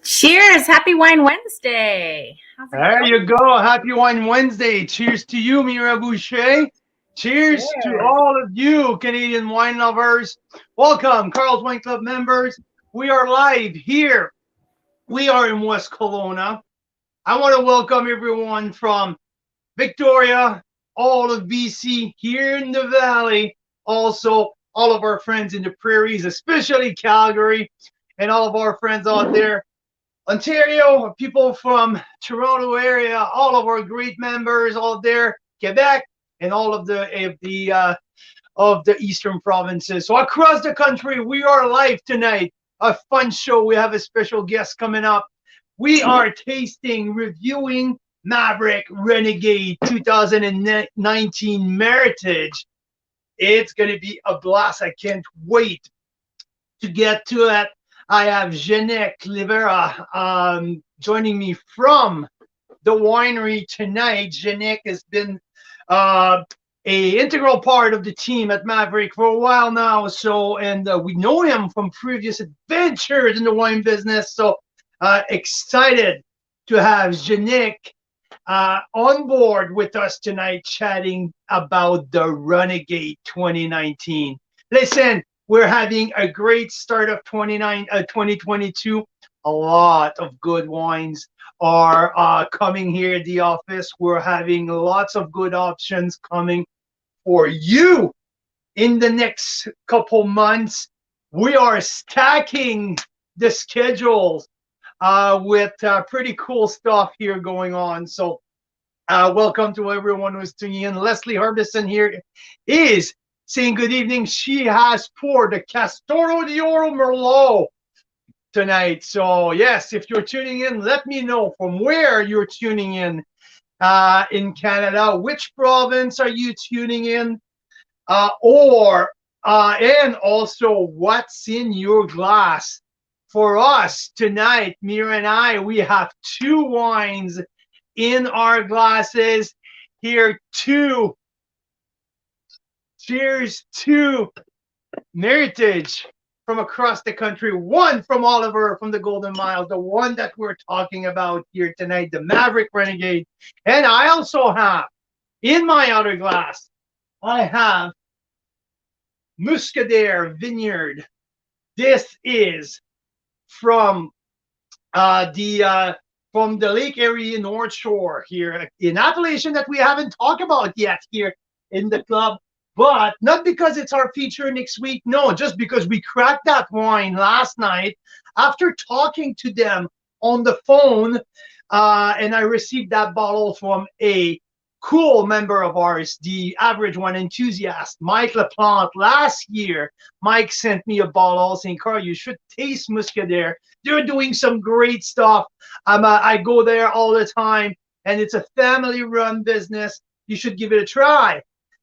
Cheers! Happy Wine Wednesday. There you go. Happy Wine Wednesday. Cheers to you, Mira Boucher. Cheers to all of you, Canadian wine lovers. Welcome, Carl's Wine Club members. We are live here. We are in West Kelowna. I want to welcome everyone from Victoria, all of BC, here in the Valley. Also, all of our friends in the prairies, especially Calgary, and all of our friends out there. Ontario, people from Toronto area, all of our great members out there, Quebec, and all of the eastern provinces. So across the country, we are live tonight. A fun show. We have a special guest coming up. We are tasting, reviewing Maverick Renegade 2019 Meritage. It's going to be a blast. I can't wait to get to it. I have Janik Livera joining me from the winery tonight. Janik has been an integral part of the team at Maverick for a while now. So, and we know him from previous adventures in the wine business. So excited to have Janik on board with us tonight, chatting about the Renegade 2019. Listen. We're having a great start of 2022. A lot of good wines are coming here at the office. We're having lots of good options coming for you in the next couple months. We are stacking the schedules with pretty cool stuff here going on. So welcome to everyone who's tuning in. Leslie Harbison here is saying good evening. She has poured the Castoro d'Oro Merlot tonight. So yes, if you're tuning in, let me know from where you're tuning in Canada. Which province are you tuning in? And also what's in your glass. For us tonight, Mira and I, we have two wines in our glasses here. Cheers to Meritage from across the country. One from Oliver from the Golden Mile, the one that we're talking about here tonight, the Maverick Renegade. And I also have, in my other glass, I have Muscadaire Vineyard. This is from the Lake Erie North Shore here in Appalachian that we haven't talked about yet here in the club. But not because it's our feature next week. No, just because we cracked that wine last night after talking to them on the phone. And I received that bottle from a cool member of ours, the Average Wine Enthusiast, Mike LaPlante. Last year, Mike sent me a bottle saying, Carl, you should taste Muscadaire. They're doing some great stuff. I go there all the time, and it's a family-run business. You should give it a try.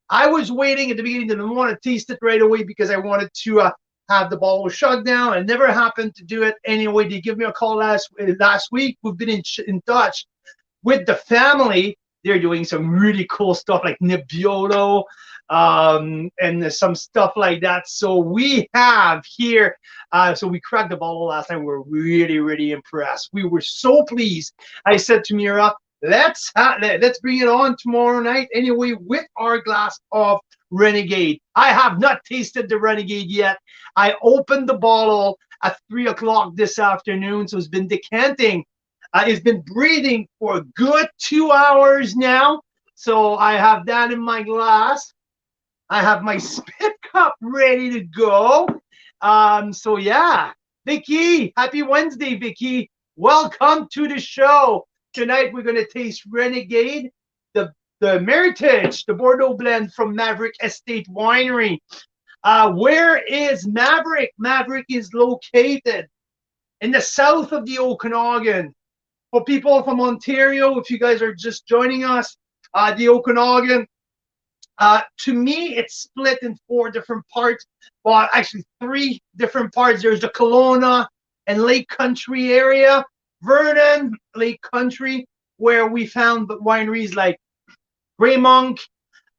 I was waiting at the beginning. I didn't want to taste it right away because I wanted to have the bottle shut down. I never happened to do it anyway. They gave me a call last week. We've been in touch with the family. They're doing some really cool stuff like Nebbiolo and some stuff like that. So we have here, so we cracked the bottle last night. We're really, really impressed. We were so pleased. I said to Mira, let's bring it on tomorrow night anyway with our glass of Renegade. I have not tasted the Renegade yet. I opened the bottle at 3 o'clock this afternoon, so it's been decanting. It's been breathing for a good 2 hours now. So I have that in my glass. I have my spit cup ready to go. So yeah, Vicky, happy Wednesday, Vicky. Welcome to the show. Tonight we're going to taste Renegade, the Meritage, the Bordeaux blend from Maverick Estate Winery. Where is Maverick? Maverick is located in the south of the Okanagan. For people from Ontario, if you guys are just joining us, the Okanagan, to me, it's split in 4 different parts. Well, actually 3 different parts. There's the Kelowna and Lake Country area, Vernon, Lake Country, where we found the wineries like Grey Monk,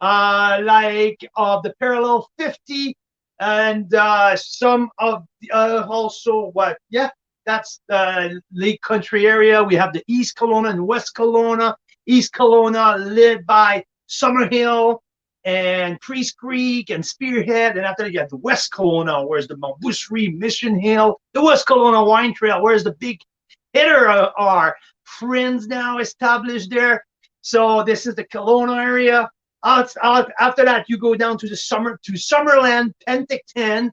like the Parallel 50, and some of also what? Yeah, that's the Lake Country area. We have the East Kelowna and West Kelowna. East Kelowna led by Summerhill and Priest Creek and Spearhead, and after that you have the West Kelowna, where's the Mount Bushry, Mission Hill, the West Kelowna Wine Trail, where's the big hitter are friends now established there. So this is the Kelowna area. After that, you go down to Summerland, Penticton.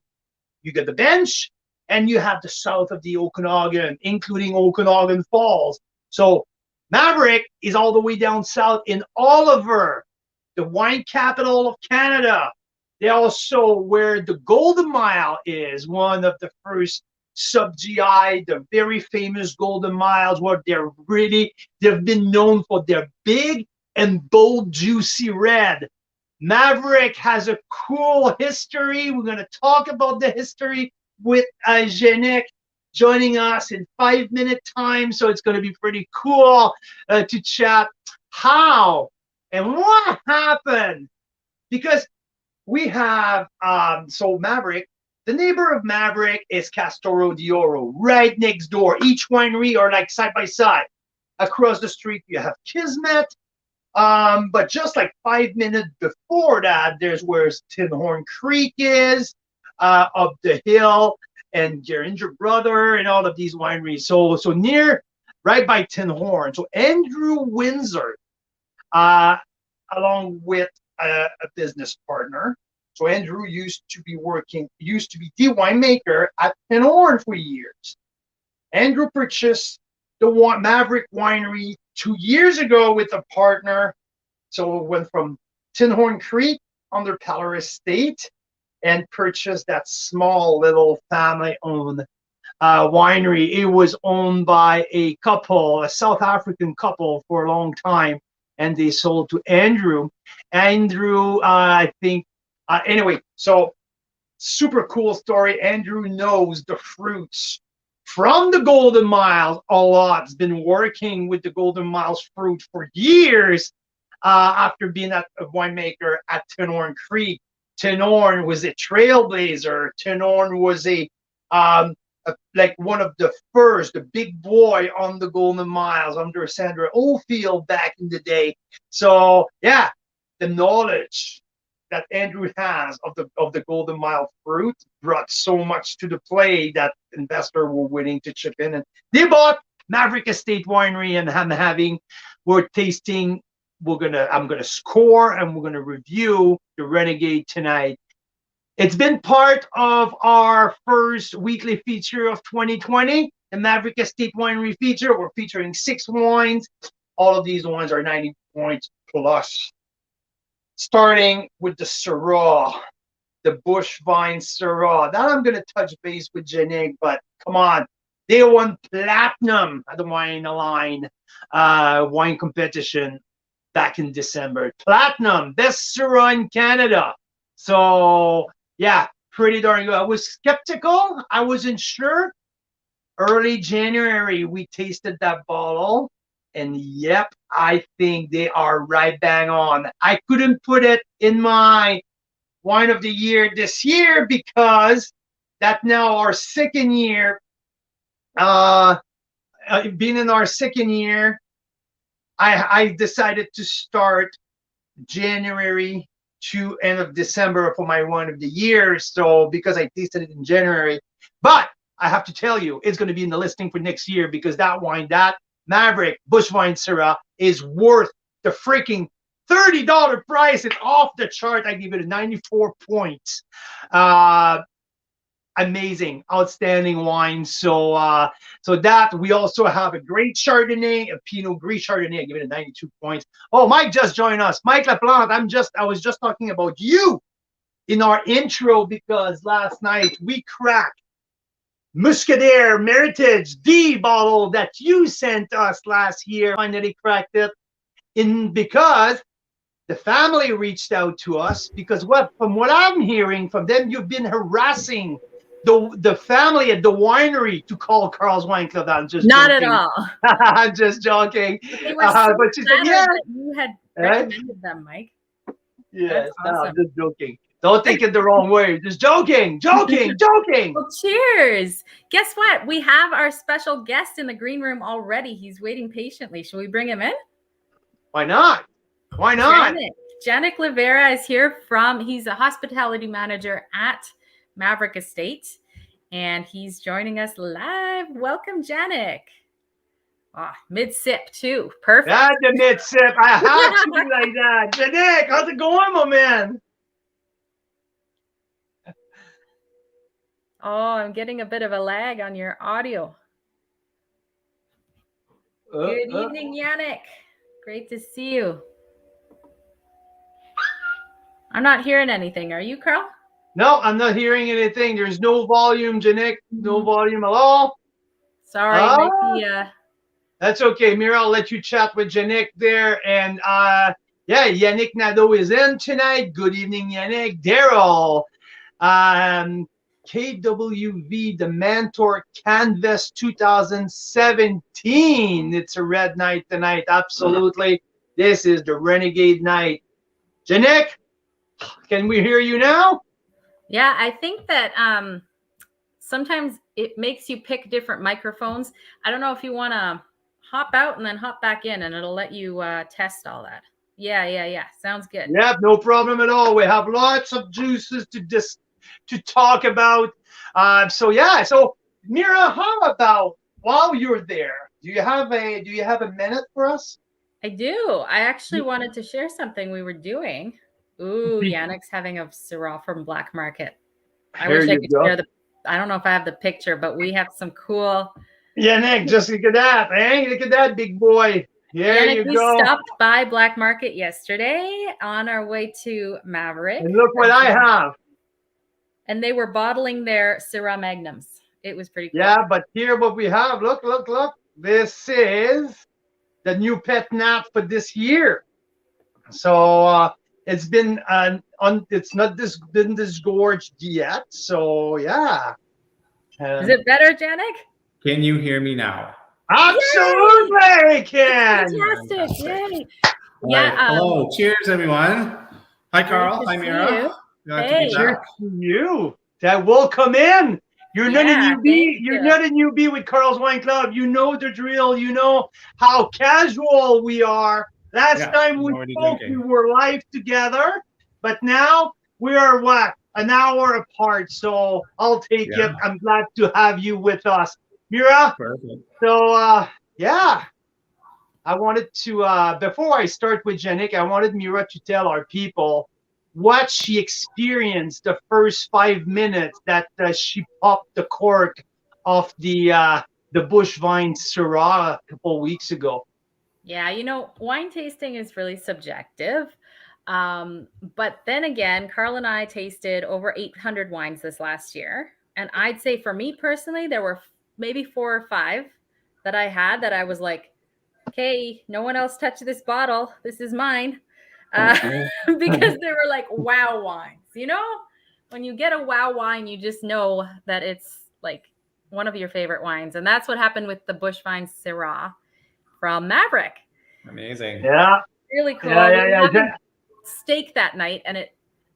You get the Bench, and you have the south of the Okanagan, including Okanagan Falls. So Maverick is all the way down south in Oliver, the wine capital of Canada. They also where the Golden Mile is, one of the first sub-GI, the very famous Golden Miles, where they've been known for their big and bold, juicy red. Maverick has a cool history. We're going to talk about the history with Janik joining us in 5-minute time. So it's going to be pretty cool to chat how and what happened. Because we have, so Maverick, the neighbor of Maverick is Castoro d'Oro, right next door. Each winery are like side by side. Across the street, you have Kismet. But just like 5 minutes before that, there's where Tin Horn Creek is, up the hill, and Geringer Brother, and all of these wineries. So near, right by Tin Horn. So Andrew Windsor, along with a business partner. So Andrew used to be the winemaker at Tin Horn for years. Andrew purchased the Maverick Winery 2 years ago with a partner. So it went from Tin Horn Creek under Palate Estate and purchased that small little family-owned winery. It was owned by a couple, a South African couple, for a long time, and they sold to Andrew. Andrew, I think, anyway, so super cool story. Andrew knows the fruits from the Golden Miles a lot. He's been working with the Golden Miles fruit for years after being a winemaker at Tin Horn Creek. Tin Horn was a trailblazer. Tin Horn was like one of the first, the big boy on the Golden Miles under Sandra Oldfield back in the day. So yeah, the knowledge that Andrew has of the Golden Mile fruit brought so much to the play that investors were willing to chip in, and they bought Maverick Estate Winery, and we're tasting. I'm gonna score and we're gonna review the Renegade tonight. It's been part of our first weekly feature of 2020, the Maverick Estate Winery feature. We're featuring 6 wines. All of these wines are 90 points plus. Starting with the Syrah, the Bush Vine Syrah. That I'm going to touch base with Janik, but come on. They won platinum at the Wine Line wine competition back in December. Platinum, best Syrah in Canada. So, yeah, pretty darn good. I was skeptical. I wasn't sure. Early January, we tasted that bottle. And yep, I think they are right bang on. I couldn't put it in my wine of the year this year because that's now our second year. Being in our second year, I decided to start January to end of December for my wine of the year. So because I tasted it in January, but I have to tell you, it's going to be in the listing for next year because that wine, that Maverick Bush Vine Syrah, is worth the freaking $30 price. It's off the chart. I give it a 94 points. Amazing, outstanding wine. So that we also have a great Chardonnay, a Pinot Gris Chardonnay. I give it a 92 points. Oh, Mike just joined us. Mike LaPlante. I was just talking about you in our intro because last night we cracked Muscadaire Meritage, the bottle that you sent us last year. Finally cracked it because the family reached out to us because from what I'm hearing from them, you've been harassing the family at the winery to call Carl's Wine Club. I'm just Not joking. at all. I'm just joking. They were so But she said, yeah. that you had recommended them, Mike. Yes, That's awesome. I'm just joking. Don't take it the wrong way. Just joking. Well, cheers. Guess what? We have our special guest in the green room already. He's waiting patiently. Should we bring him in? Why not? Janik Livera is here he's a hospitality manager at Maverick Estate, and he's joining us live. Welcome, Janik. Oh, mid-sip too. Perfect. That's a mid-sip. I have to be like that. Janik, how's it going, my man? Oh, I'm getting a bit of a lag on your audio. Good evening, Janik. Great to see you. I'm not hearing anything. Are you, Carl? No, I'm not hearing anything. There's no volume, Janik. No volume at all. Sorry, that's okay, Mira. I'll let you chat with Janik there. And Yannick Nadeau is in tonight. Good evening, Yannick. Daryl. KWV, the Mentor Canvas 2017. It's a red night tonight. Absolutely. This is the Renegade night. Janik, can we hear you now? Yeah, I think that sometimes it makes you pick different microphones. I don't know if you want to hop out and then hop back in, and it'll let you test all that. Yeah. Sounds good. Yeah, no problem at all. We have lots of juices to talk about. So Mira, how about while you're there, do you have a minute for us? I do. I actually wanted to share something we were doing. Ooh, Yannick's having a Syrah from Black Market. I wish I could share I don't know if I have the picture, but we have some cool. Yannick, just look at that, man. Look at that big boy. There Yannick, you go. We stopped by Black Market yesterday on our way to Maverick. And look what I have. And they were bottling their Syrah Magnums. It was pretty cool. Yeah, but here what we have. Look. This is the new pet nap for this year. So it's been been disgorged yet. So yeah. Is it better, Janik? Can you hear me now? Absolutely, Ken. Fantastic! Yay! Right. Hello, cheers, everyone. Hi, Carl. Hi, Mira. Hey, cheers to you. That will come in. You're not a newbie. You're not a newbie with Carl's Wine Club. You know the drill. You know how casual we are. Last time we spoke, we were live together, but now we are an hour apart. So I'll take it. I'm glad to have you with us, Mira. Perfect. So I wanted to before I start with Janik, I wanted Mira to tell our people what she experienced the first 5 minutes that she popped the cork of the Bush Vine Syrah a couple weeks ago. Yeah, wine tasting is really subjective. But then again, Carl and I tasted over 800 wines this last year. And I'd say for me personally, there were maybe 4 or 5 that I had that I was like, okay, no one else touch this bottle. This is mine. Because they were like wow wines. When you get a wow wine, you just know that it's like one of your favorite wines. And that's what happened with the Bush Vine Syrah from Maverick. Amazing. Yeah. Really cool. Yeah. Steak that night, and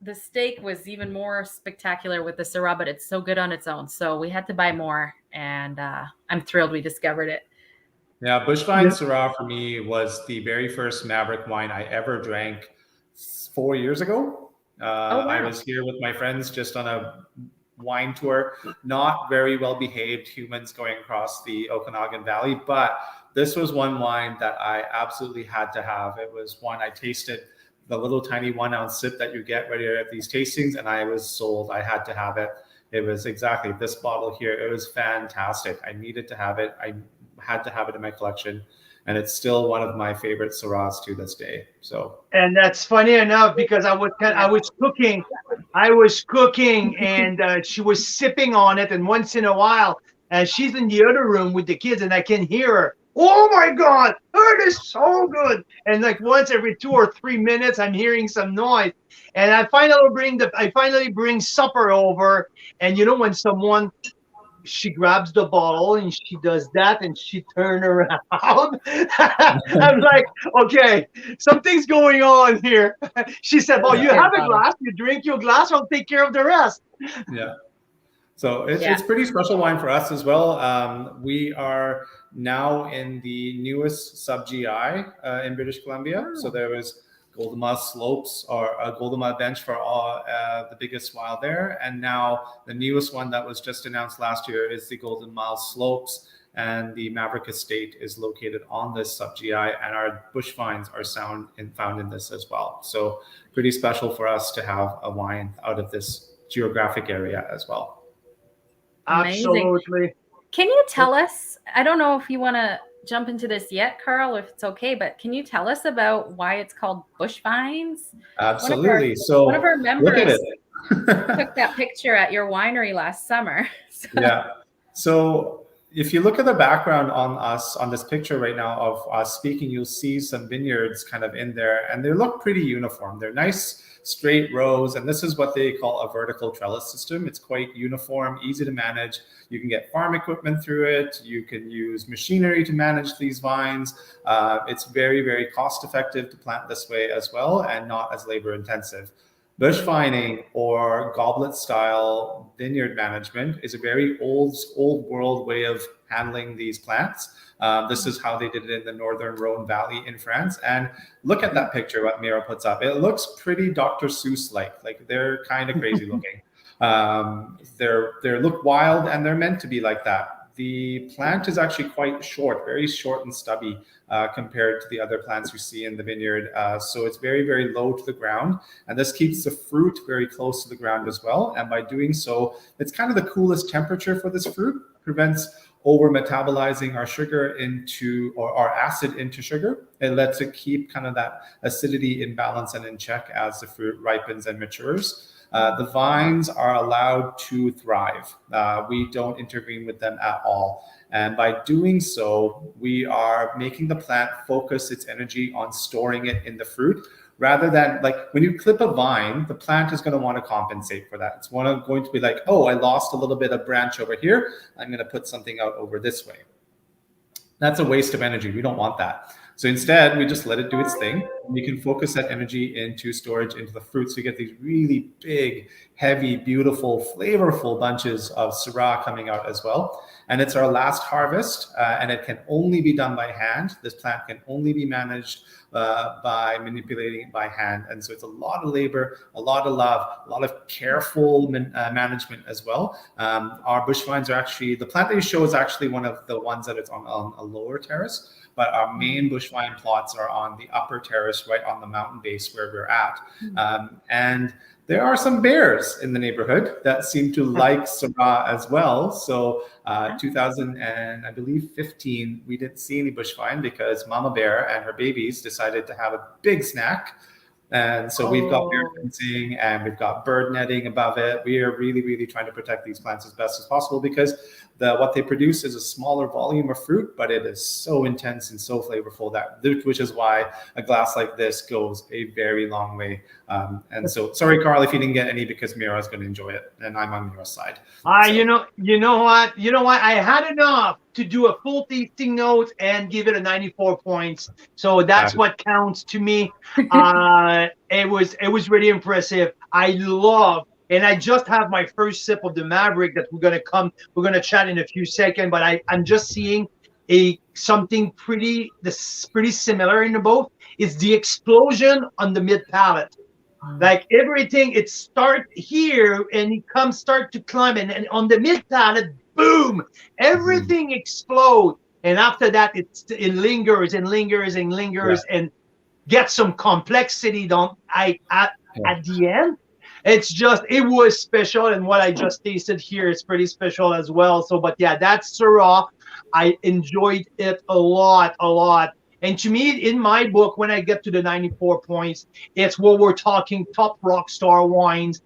the steak was even more spectacular with the Syrah, but it's so good on its own. So we had to buy more, and I'm thrilled we discovered it. Yeah, Bush Vine Syrah for me was the very first Maverick wine I ever drank 4 years ago. Wow. I was here with my friends just on a wine tour, not very well behaved humans going across the Okanagan Valley, but this was one wine that I absolutely had to have. It was one I tasted, the little tiny 1 ounce sip that you get when you're at these tastings, and I was sold. I had to have it. It was exactly this bottle here. It was fantastic. I needed to have it. I had to have it in my collection. and it's still one of my favorite Syrahs to this day. So, and that's funny enough because I was cooking, and she was sipping on it, and once in a while, and she's in the other room with the kids, and I can hear her. Oh my God, it is so good! And like once every 2 or 3 minutes, I'm hearing some noise, and I finally bring supper over, and you know when someone. She grabs the bottle and she does that and she turned around. I'm like, okay, something's going on here. She said, well, you have a glass, you drink your glass, I'll take care of the rest. Yeah. So it's pretty special wine for us as well. We are now in the newest sub-GI in British Columbia. So there was Golden Mile Slopes or Golden Mile Bench for all the biggest while there. And now the newest one that was just announced last year is the Golden Mile Slopes, and the Maverick Estate is located on this sub-GI, and our bush vines are found in this as well. So pretty special for us to have a wine out of this geographic area as well. Absolutely. Can you tell us, I don't know if you want to jump into this yet, Carl, if it's okay, but can you tell us about why it's called bush vines? Absolutely. One of our members look at it. took that picture at your winery last summer. Yeah. So if you look at the background on us on this picture right now of us speaking, you'll see some vineyards kind of in there, and they look pretty uniform. They're nice straight rows, and this is what they call a vertical trellis system. It's quite uniform, easy to manage. You can get farm equipment through it. You can use machinery to manage these vines. It's very, very cost effective to plant this way as well, and not as labor intensive. Bush vining or goblet style vineyard management is a very old world way of handling these plants. This is how they did it in the Northern Rhone Valley in France. And look at that picture, what Mira puts up. It looks pretty Dr. Seuss-like. Like they're kind of crazy looking. They look wild, and they're meant to be like that. The plant is actually quite short, very short and stubby compared to the other plants you see in the vineyard. So it's very, very low to the ground. And this keeps the fruit very close to the ground as well. And by doing so, it's kind of the coolest temperature for this fruit, prevents over metabolizing our sugar into, or our acid into sugar. It lets it keep kind of that acidity in balance and in check as the fruit ripens and matures. The vines are allowed to thrive. We don't intervene with them at all. And by doing so, we are making the plant focus its energy on storing it in the fruit, rather than, like, when you clip a vine, the plant is going to want to compensate for that. It's going to be like, oh, I lost a little bit of branch over here. I'm going to put something out over this way. That's a waste of energy. We don't want that. So instead, we just let it do its thing. We can focus that energy into storage, into the fruit. So you get these really big, heavy, beautiful, flavorful bunches of Syrah coming out as well. And it's our last harvest, and it can only be done by hand. This plant can only be managed by manipulating it by hand. And so it's a lot of labor, a lot of love, a lot of careful management as well. Our bush vines are actually, the plant that you show is actually one of the ones that it's on a lower terrace. But our main bush vine plots are on the upper terrace, right on the mountain base where we're at. And there are some bears in the neighborhood that seem to like Syrah as well. So 2015, we didn't see any bush vine because Mama Bear and her babies decided to have a big snack. And so we've got bear fencing and we've got bird netting above it. We are really, really trying to protect these plants as best as possible because what they produce is a smaller volume of fruit, but it is so intense and so flavorful which is why a glass like this goes a very long way. And so, sorry, Carl, if you didn't get any, because Mira's going to enjoy it, and I'm on Mira's side. You know what? I had enough to do a full tasting note and give it a 94 points. So that's what counts to me. It was really impressive. I love. And I just have my first sip of the Maverick that we're gonna chat in a few seconds, but I'm just seeing something pretty similar in the both. It's the explosion on the mid palate. Like everything, it start here and it start to climb, and on the mid palate, boom, everything explodes. And after that, it lingers and lingers and lingers and gets some complexity at the end. It was special, and what I just tasted here is pretty special as well. So, but yeah, that's Syrah. I enjoyed it a lot. And to me, in my book, when I get to the 94 points, it's where we're talking top rock star wines.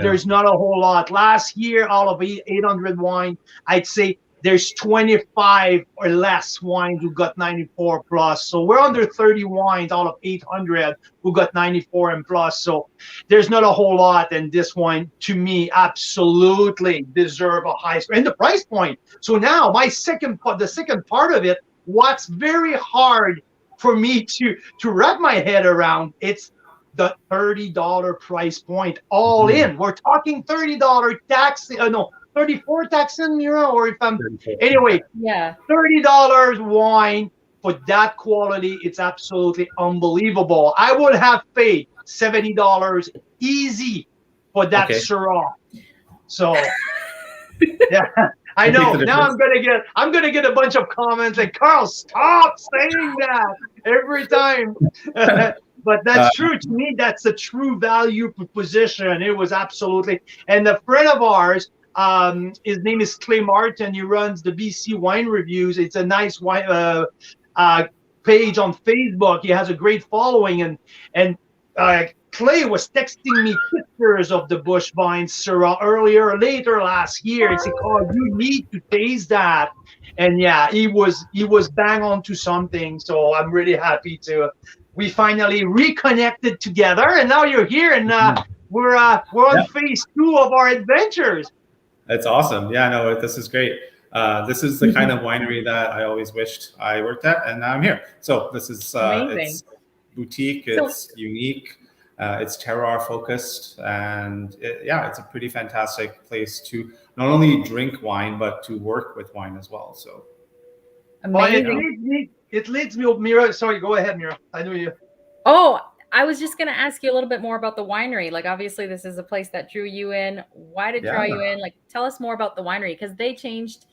There's not a whole lot. Last year, out of 800 wine, I'd say there's 25 or less wines who got 94 plus. So we're under 30 wines out of 800 who got 94 and plus. So there's not a whole lot. And this one, to me, absolutely deserve a high score. And the price point. So now the second part of it, what's very hard for me to wrap my head around, it's the $30 price point all in. We're talking $30 tax. No, 34 tax in Mira, or if I'm anyway, $30 wine for that quality. It's absolutely unbelievable. I would have paid $70 easy for that Syrah. So yeah, I know. Now I'm gonna get a bunch of comments like, Carl, stop saying that every time. But that's true. To me, that's a true value proposition. It was absolutely. And a friend of ours, his name is Clay Martin. He runs the BC Wine Reviews. It's a nice wine page on Facebook. He has a great following, and Clay was texting me pictures of the Bush Vine Syrah later last year. He said, "Oh, you need to taste that." And yeah, he was bang on to something. So I'm really happy we finally reconnected together, and now you're here, and we're on phase 2 of our adventures. That's awesome. Yeah, no, this is great. This is the kind of winery that I always wished I worked at, and now I'm here. So this is it's boutique, it's unique, it's terroir focused, and it's a pretty fantastic place to not only drink wine but to work with wine as well. So amazing. It leads me, Mira. Sorry, go ahead, Mira. I knew you. Oh, I was just going to ask you a little bit more about the winery. Like, obviously, this is a place that drew you in. Why did it draw you in? Like, tell us more about the winery, because they changed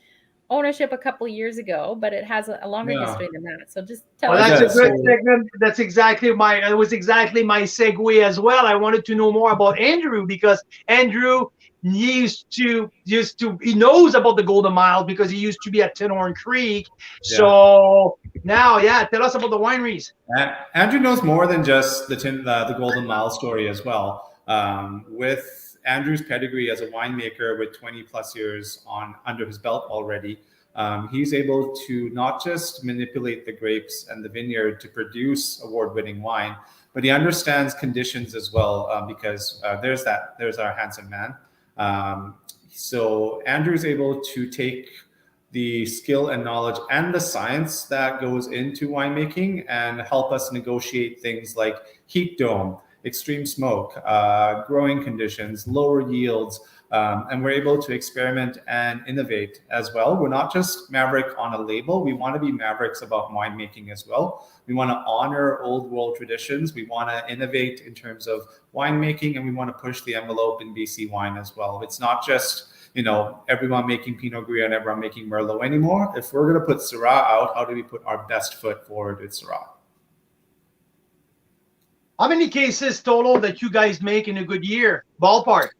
ownership a couple of years ago, but it has a longer history than that. So just tell us. That's a good segment. It was exactly my segue as well. I wanted to know more about Andrew, because Andrew he knows about the Golden Mile because he used to be at Tinhorn Creek. So now, tell us about the wineries. Andrew knows more than just the Golden Mile story as well. With Andrew's pedigree as a winemaker with 20 plus years under his belt already, he's able to not just manipulate the grapes and the vineyard to produce award-winning wine, but he understands conditions as well, because there's our handsome man. So Andrew's able to take the skill and knowledge and the science that goes into winemaking and help us negotiate things like heat dome, extreme smoke, growing conditions, lower yields, and we're able to experiment and innovate as well. We're not just Maverick on a label. We want to be Mavericks about winemaking as well. We want to honor old world traditions. We want to innovate in terms of winemaking, and we want to push the envelope in BC wine as well. It's not just, everyone making Pinot Gris and everyone making Merlot anymore. If we're going to put Syrah out, how do we put our best foot forward with Syrah? How many cases total that you guys make in a good year? Ballpark.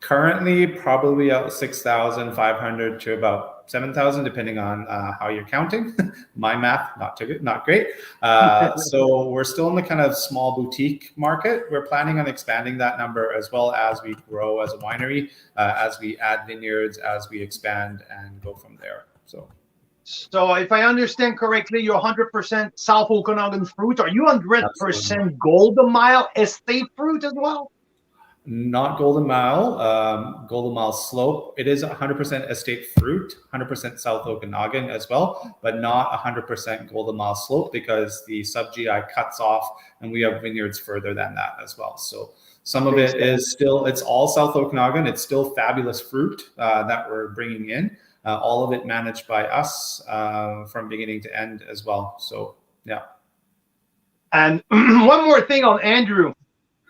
Currently, probably about 6,500 to about 7,000, depending on how you're counting. My math, not great. So we're still in the kind of small boutique market. We're planning on expanding that number as well as we grow as a winery, as we add vineyards, as we expand and go from there. So if I understand correctly, you're 100% South Okanagan fruit. Are you 100% Golden Mile estate fruit as well? Not Golden Mile, Golden Mile Slope. It is 100% estate fruit, 100% South Okanagan as well, but not 100% Golden Mile Slope, because the sub-GI cuts off and we have vineyards further than that as well. So some of it is still, it's all South Okanagan. It's still fabulous fruit that we're bringing in. All of it managed by us from beginning to end as well. So, yeah. And one more thing on Andrew.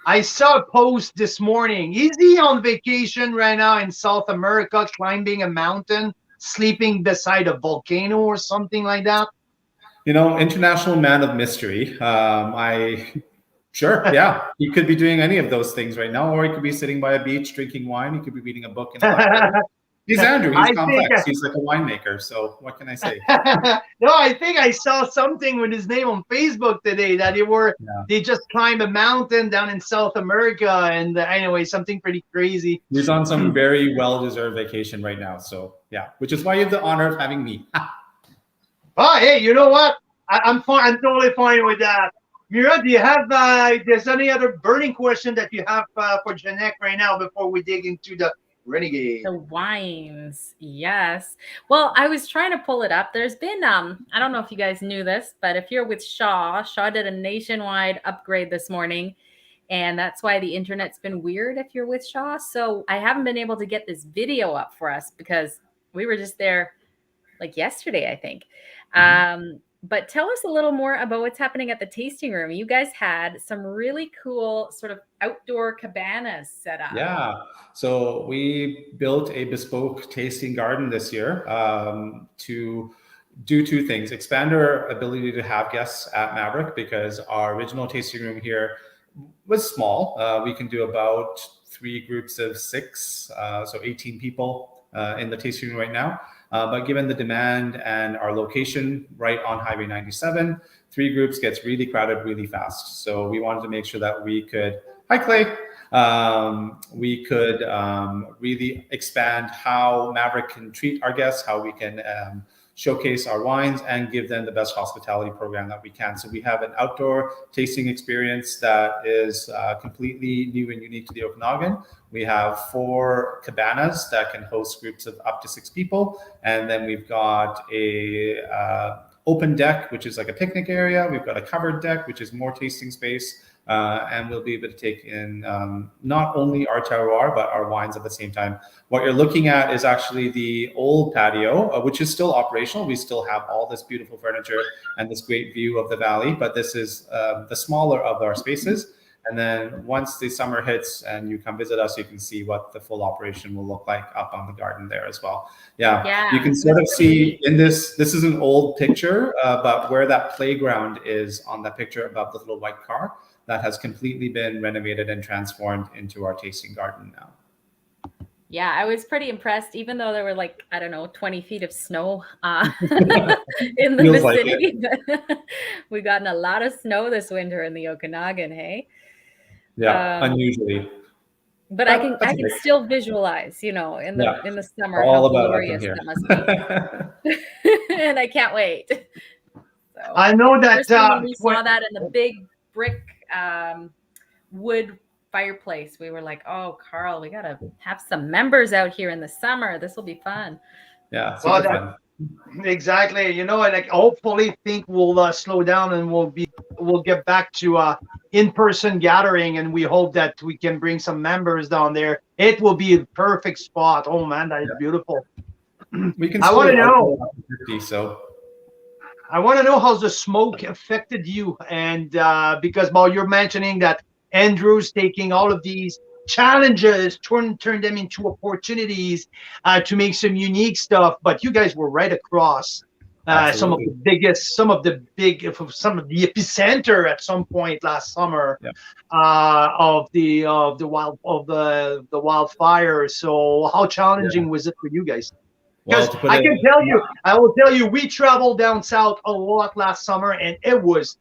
I saw a post this morning. Is he on vacation right now in South America, climbing a mountain, sleeping beside a volcano or something like that? International man of mystery. Sure, yeah. He could be doing any of those things right now, or he could be sitting by a beach drinking wine. He could be reading a book in a library. He's Andrew. He's I complex. think, He's like a winemaker. So what can I say? no, I think I saw something with his name on Facebook today that they just climbed a mountain down in South America, and anyway, something pretty crazy. He's on some very well-deserved vacation right now. So yeah, which is why you have the honor of having me. Oh, hey, you know what? I'm fine. I'm totally fine with that. Mira, do you have there's any other burning question that you have for Janik right now before we dig into the Renegade? The wines, yes. Well, I was trying to pull it up. There's been I don't know if you guys knew this, but if you're with Shaw did a nationwide upgrade this morning, and that's why the internet's been weird if you're with Shaw. So I haven't been able to get this video up for us because we were just there like yesterday, I think. But tell us a little more about what's happening at the tasting room. You guys had some really cool sort of outdoor cabanas set up. Yeah. So we built a bespoke tasting garden this year to do two things: expand our ability to have guests at Maverick, because our original tasting room here was small. We can do about 3 groups of 6, so 18 people in the tasting room right now. But given the demand and our location right on Highway 97, 3 groups gets really crowded really fast. So we wanted to make sure that we could, hi Clay, we could really expand how Maverick can treat our guests, how we can showcase our wines and give them the best hospitality program that we can. So we have an outdoor tasting experience that is completely new and unique to the Okanagan. We have 4 cabanas that can host groups of up to 6 people. And then we've got a open deck, which is like a picnic area. We've got a covered deck, which is more tasting space. And we'll be able to take in not only our terroir, but our wines at the same time. What you're looking at is actually the old patio, which is still operational. We still have all this beautiful furniture and this great view of the valley, but this is the smaller of our spaces. And then once the summer hits and you come visit us, you can see what the full operation will look like up on the garden there as well. Yeah. You can sort of see in this is an old picture, but where that playground is on that picture above the little white car, that has completely been renovated and transformed into our tasting garden now. Yeah, I was pretty impressed, even though there were 20 feet of snow in the vicinity. We've gotten a lot of snow this winter in the Okanagan, hey? Yeah, unusually. But I can still visualize, in the summer all how about glorious that must be. And I can't wait. So, I know that when we saw that in the big brick wood fireplace, we were like, oh, Carl, we gotta have some members out here in the summer. This will be fun. Yeah, super fun. Exactly. And hopefully things will slow down and we'll get back to in-person gathering, and we hope that we can bring some members down there. It will be a perfect spot. Oh man, that is beautiful. We can. I want to know. 50, so. I want to know how the smoke affected you, and because you're mentioning that Andrew's taking all of these challenges, turn them into opportunities to make some unique stuff. But you guys were right across some of the epicenter at some point last summer of the wildfire. So how challenging was it for you guys? Because I will tell you, we traveled down south a lot last summer, and it was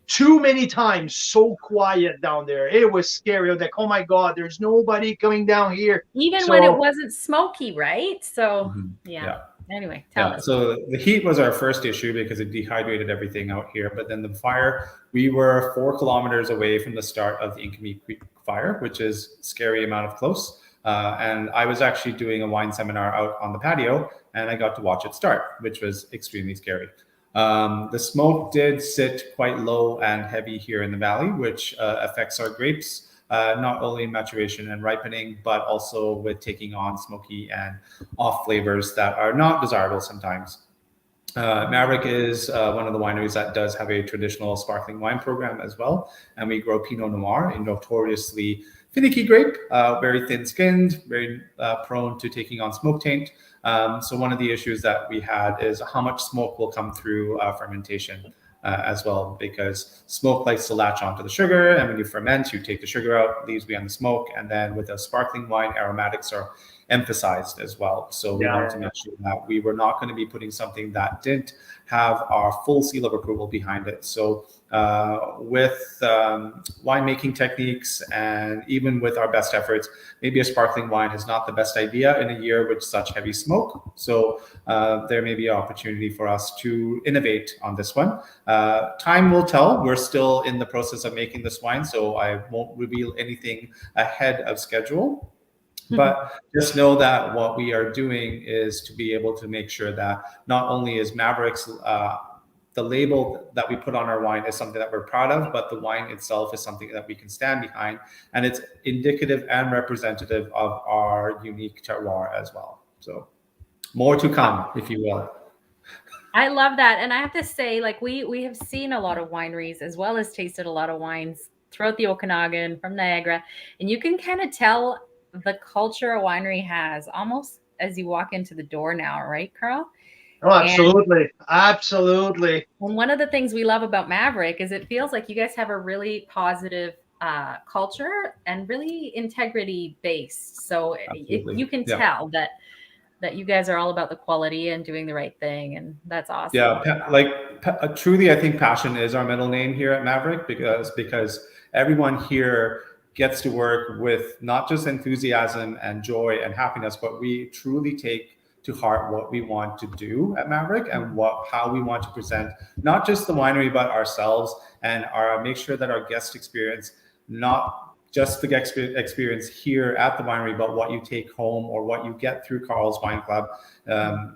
too many times so quiet down there. It was scary. I was like, oh my God, there's nobody coming down here. Even when it wasn't smoky, right? So, Anyway, tell us. So the heat was our first issue because it dehydrated everything out here. But then the fire, we were 4 kilometers away from the start of the Inkami Creek fire, which is a scary amount of close. And I was actually doing a wine seminar out on the patio, and I got to watch it start, which was extremely scary. The smoke did sit quite low and heavy here in the valley, which affects our grapes, not only in maturation and ripening, but also with taking on smoky and off flavors that are not desirable sometimes. Maverick is one of the wineries that does have a traditional sparkling wine program as well. And we grow Pinot Noir, a notoriously finicky grape, very thin-skinned, very prone to taking on smoke taint. So one of the issues that we had is how much smoke will come through fermentation as well, because smoke likes to latch onto the sugar, and when you ferment, you take the sugar out, leaves behind the smoke, and then with a sparkling wine, aromatics are emphasized as well. So we Yeah, wanted to make sure that we were not going to be putting something that didn't have our full seal of approval behind it. So with winemaking techniques and even with our best efforts, maybe a sparkling wine is not the best idea in a year with such heavy smoke. So there may be an opportunity for us to innovate on this one. Time will tell. We're still in the process of making this wine, so I won't reveal anything ahead of schedule. But just know that what we are doing is to be able to make sure that not only is Maverick's the label that we put on our wine is something that we're proud of, but the wine itself is something that we can stand behind, and it's indicative and representative of our unique terroir as well. So more to come, if you will. I love that. And I have to say, like, we have seen a lot of wineries as well as tasted a lot of wines throughout the Okanagan from Niagara. And you can kind of tell the culture a winery has almost as you walk into the door now, right, Carl? Oh, absolutely. Absolutely. And one of the things we love about Maverick is it feels like you guys have a really positive culture and really integrity based. So you can tell that you guys are all about the quality and doing the right thing, and that's awesome. Yeah, truly, I think passion is our middle name here at Maverick because everyone here gets to work with not just enthusiasm and joy and happiness, but we truly take to heart what we want to do at Maverick and how we want to present not just the winery but ourselves, and make sure that our guest experience, not just the experience here at the winery, but what you take home or what you get through Carl's Wine Club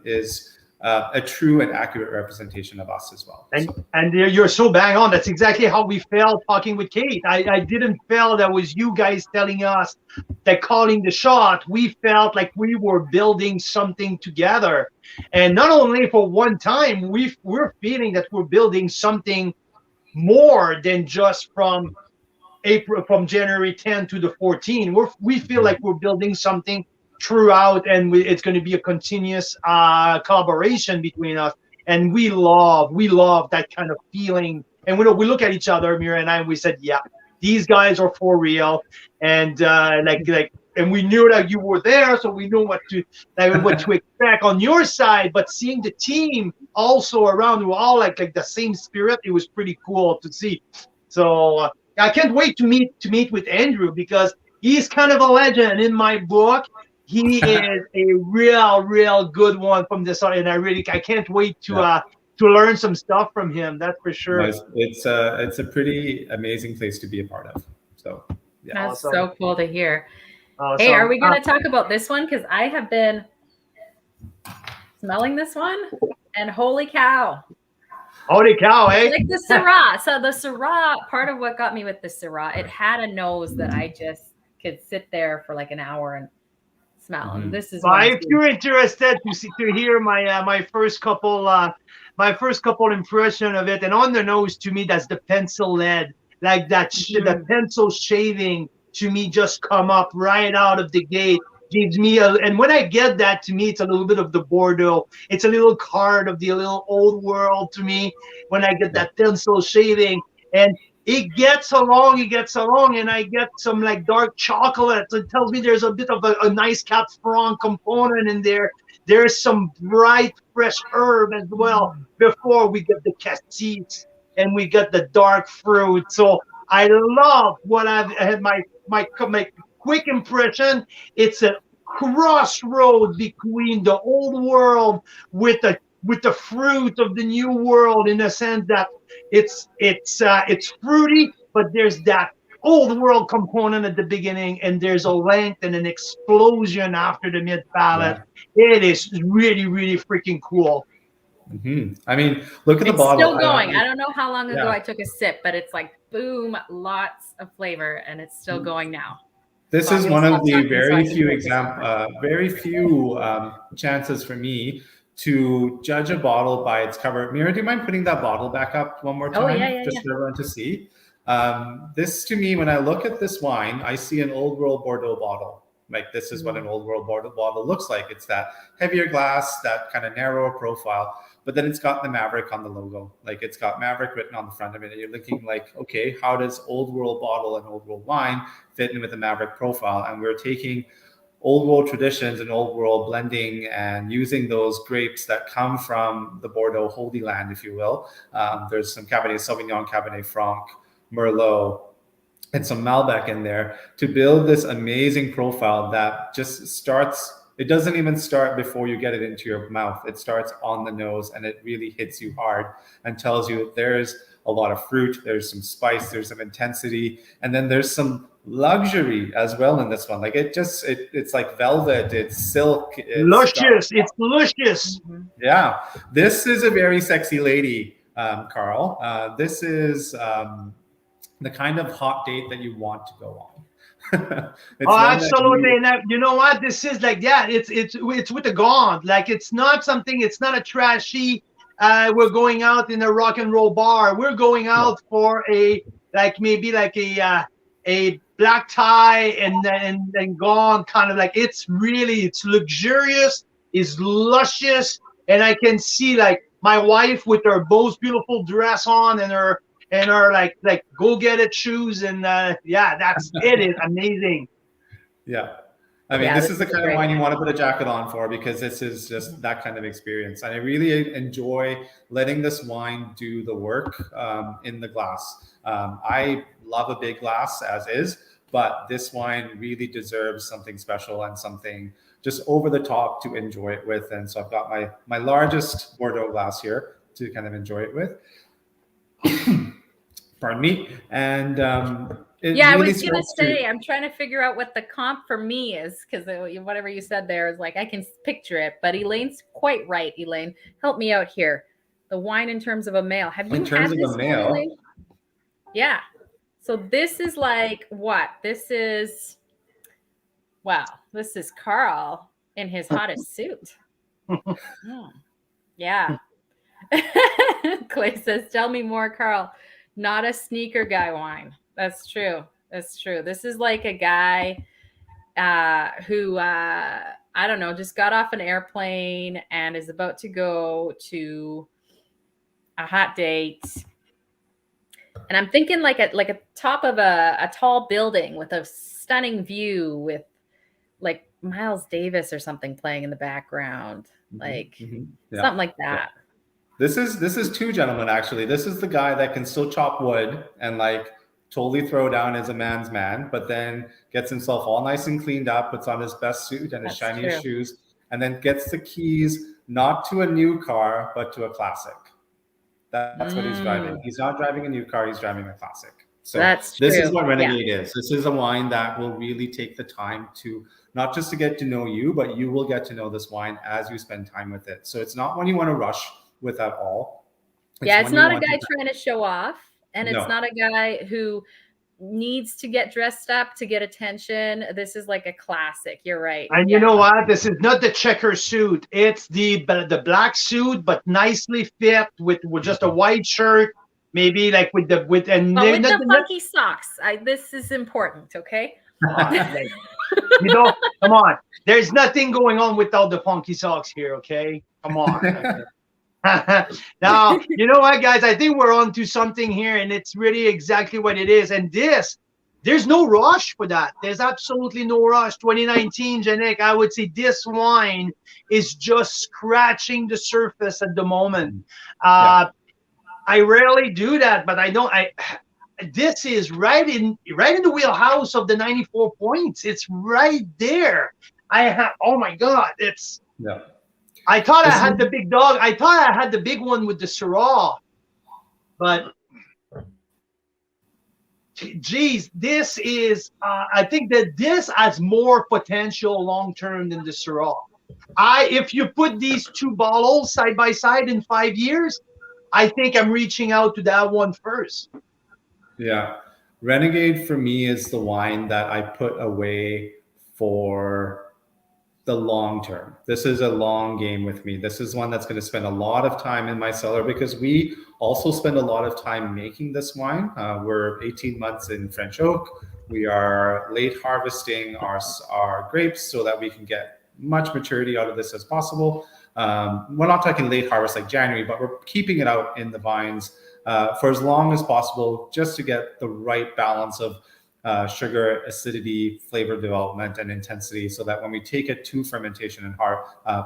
is a true and accurate representation of us as well. And you're so bang on. That's exactly how we felt talking with Kate. I didn't feel that was you guys telling us that calling the shot. We felt like we were building something together. And not only for one time, we're feeling that we're building something more than just from January 10 to the 14th. We feel like we're building something throughout, and it's going to be a continuous collaboration between us. And we love that kind of feeling. And we look at each other, Mira and I, and we said, yeah, these guys are for real. And and we knew that you were there, so we knew what to expect on your side. But seeing the team also around, who were all like the same spirit, it was pretty cool to see. So I can't wait to meet with Andrew, because he's kind of a legend in my book. He is a real good one from this side, and I can't wait to learn some stuff from him. That's for sure. It's a pretty amazing place to be a part of. So yeah, that's awesome. So cool to hear. Awesome. Hey, are we going to talk about this one? Because I have been smelling this one, and holy cow! Holy cow, eh? Like the Syrah. So the Syrah, part of what got me with the Syrah, it had a nose that I just could sit there for like an hour and smell. And this is if you're interested to hear my first couple impression of it, and on the nose, to me, that's the pencil lead, like that the pencil shaving, to me, just come up right out of the gate. Gives me and when I get that, to me, it's a little bit of the Bordeaux. It's a little card of the little old world to me when I get that pencil shaving, and it gets along, and I get some like dark chocolate. So it tells me there's a bit of a nice Cap Franc component in there. There's some bright, fresh herb as well before we get the cassis and we get the dark fruit. So I love what I've had my quick impression. It's a crossroad between the old world with the fruit of the new world, in the sense that it's fruity, but there's that old world component at the beginning, and there's a length and an explosion after the mid palate. Yeah. It is really freaking cool. I mean, look at the bottle. It's still going. I don't know how long ago I took a sip, but it's like boom, lots of flavor, and it's still going now. This is one of the very few chances for me to judge a bottle by its cover. Mira, do you mind putting that bottle back up one more time, just for everyone to see? This, to me, when I look at this wine, I see an old world Bordeaux bottle. Like, this is what an old world Bordeaux bottle looks like. It's that heavier glass, that kind of narrower profile, but then it's got the Maverick on the logo. Like, it's got Maverick written on the front of it, and you're looking like, okay, how does old world bottle and old world wine fit in with the Maverick profile? And we're taking old world traditions and old world blending and using those grapes that come from the Bordeaux Holy Land, if you will. There's some Cabernet Sauvignon, Cabernet Franc, Merlot, and some Malbec in there to build this amazing profile that just starts. It doesn't even start before you get it into your mouth. It starts on the nose and it really hits you hard and tells you there's a lot of fruit, there's some spice, there's some intensity, and then there's some luxury as well in this one. Like it's like velvet, it's silk, it's luscious. It's luscious. Yeah, this is a very sexy lady, Carl. This is the kind of hot date that you want to go on. Absolutely. And you know what? This is like, it's with a gaunt. Like, it's not a trashy, we're going out in a rock and roll bar. We're going out for maybe a black tie and gaunt, kind of like, it's luxurious, it's luscious. And I can see like my wife with her most beautiful dress on and her like go get it shoes, and it is amazing. Yeah, I mean, this is the kind of wine you want to put a jacket on for, because this is just that kind of experience. And I really enjoy letting this wine do the work in the glass. I love a big glass as is, but this wine really deserves something special and something just over the top to enjoy it with. And so I've got my largest Bordeaux glass here to kind of enjoy it with. Pardon me. And I was gonna say, I'm trying to figure out what the comp for me is, because whatever you said there is like, I can picture it, but Elaine's quite right. Elaine, help me out here. The wine in terms of a male. Have you in terms had of this a male? Elaine? Yeah. So this is like what? This is Carl in his hottest suit. Yeah. Clay says, tell me more, Carl. Not a sneaker guy wine. That's true. This is like a guy who, I don't know, just got off an airplane and is about to go to a hot date. And I'm thinking like a top of a tall building with a stunning view with like Miles Davis or something playing in the background. Like something like that. Yeah. This is two gentlemen, actually. This is the guy that can still chop wood and like totally throw down as a man's man, but then gets himself all nice and cleaned up, puts on his best suit and his shiniest shoes, and then gets the keys not to a new car, but to a classic. That's what he's driving. He's not driving a new car, he's driving a classic. So this is what Renegade is. This is a wine that will really take the time to not just to get to know you, but you will get to know this wine as you spend time with it. So it's not one you want to rush with at all. It's not a guy trying to show off, and it's not a guy who needs to get dressed up to get attention. This is like a classic. You're right. And you know what? This is not the checker suit. It's the black suit, but nicely fit with just a white shirt, maybe like with the funky socks. This is important. Okay. Come on. There's nothing going on without the funky socks here. Okay, come on. Now, you know what, guys? I think we're on to something here, and it's really exactly what it is. And there's no rush for that. There's absolutely no rush. 2019, Janik, I would say this wine is just scratching the surface at the moment. I rarely do that, but this is right in the wheelhouse of the 94 points. It's right there. Oh my God, I thought I had the big dog. I thought I had the big one with the Syrah, but geez, this is. I think that this has more potential long term than the Syrah. If you put these two bottles side by side in 5 years, I think I'm reaching out to that one first. Yeah, Renegade for me is the wine that I put away for the long term. This is a long game with me. This is one that's going to spend a lot of time in my cellar, because we also spend a lot of time making this wine. We're 18 months in French oak. We are late harvesting our grapes so that we can get much maturity out of this as possible. We're not talking late harvest like January, but we're keeping it out in the vines for as long as possible, just to get the right balance of sugar, acidity, flavor development, and intensity, so that when we take it to fermentation and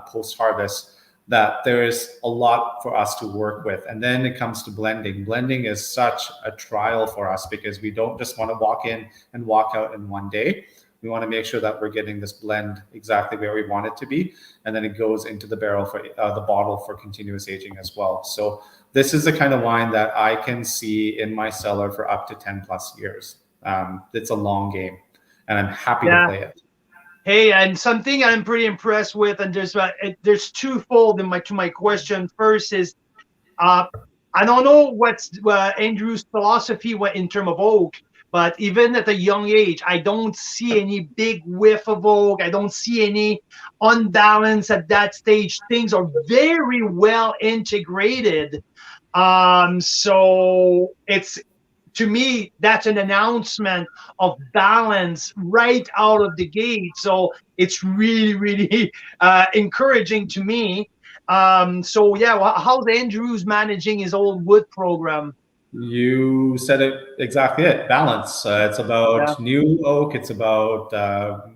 post-harvest, that there is a lot for us to work with. And then it comes to blending. Blending is such a trial for us because we don't just want to walk in and walk out in one day. We want to make sure that we're getting this blend exactly where we want it to be. And then it goes into the barrel for the bottle for continuous aging as well. So this is the kind of wine that I can see in my cellar for up to 10 plus years. It's a long game, and I'm happy to play it. Hey, and something I'm pretty impressed with, and there's twofold to my question. First is, I don't know what's Andrew's philosophy in terms of oak, but even at a young age, I don't see any big whiff of oak. I don't see any unbalance at that stage. Things are very well integrated. So it's, to me, that's an announcement of balance right out of the gate. So it's really, really encouraging to me. So yeah, how's Andrew's managing his old wood program? You said it exactly. Balance. It's about new oak. It's about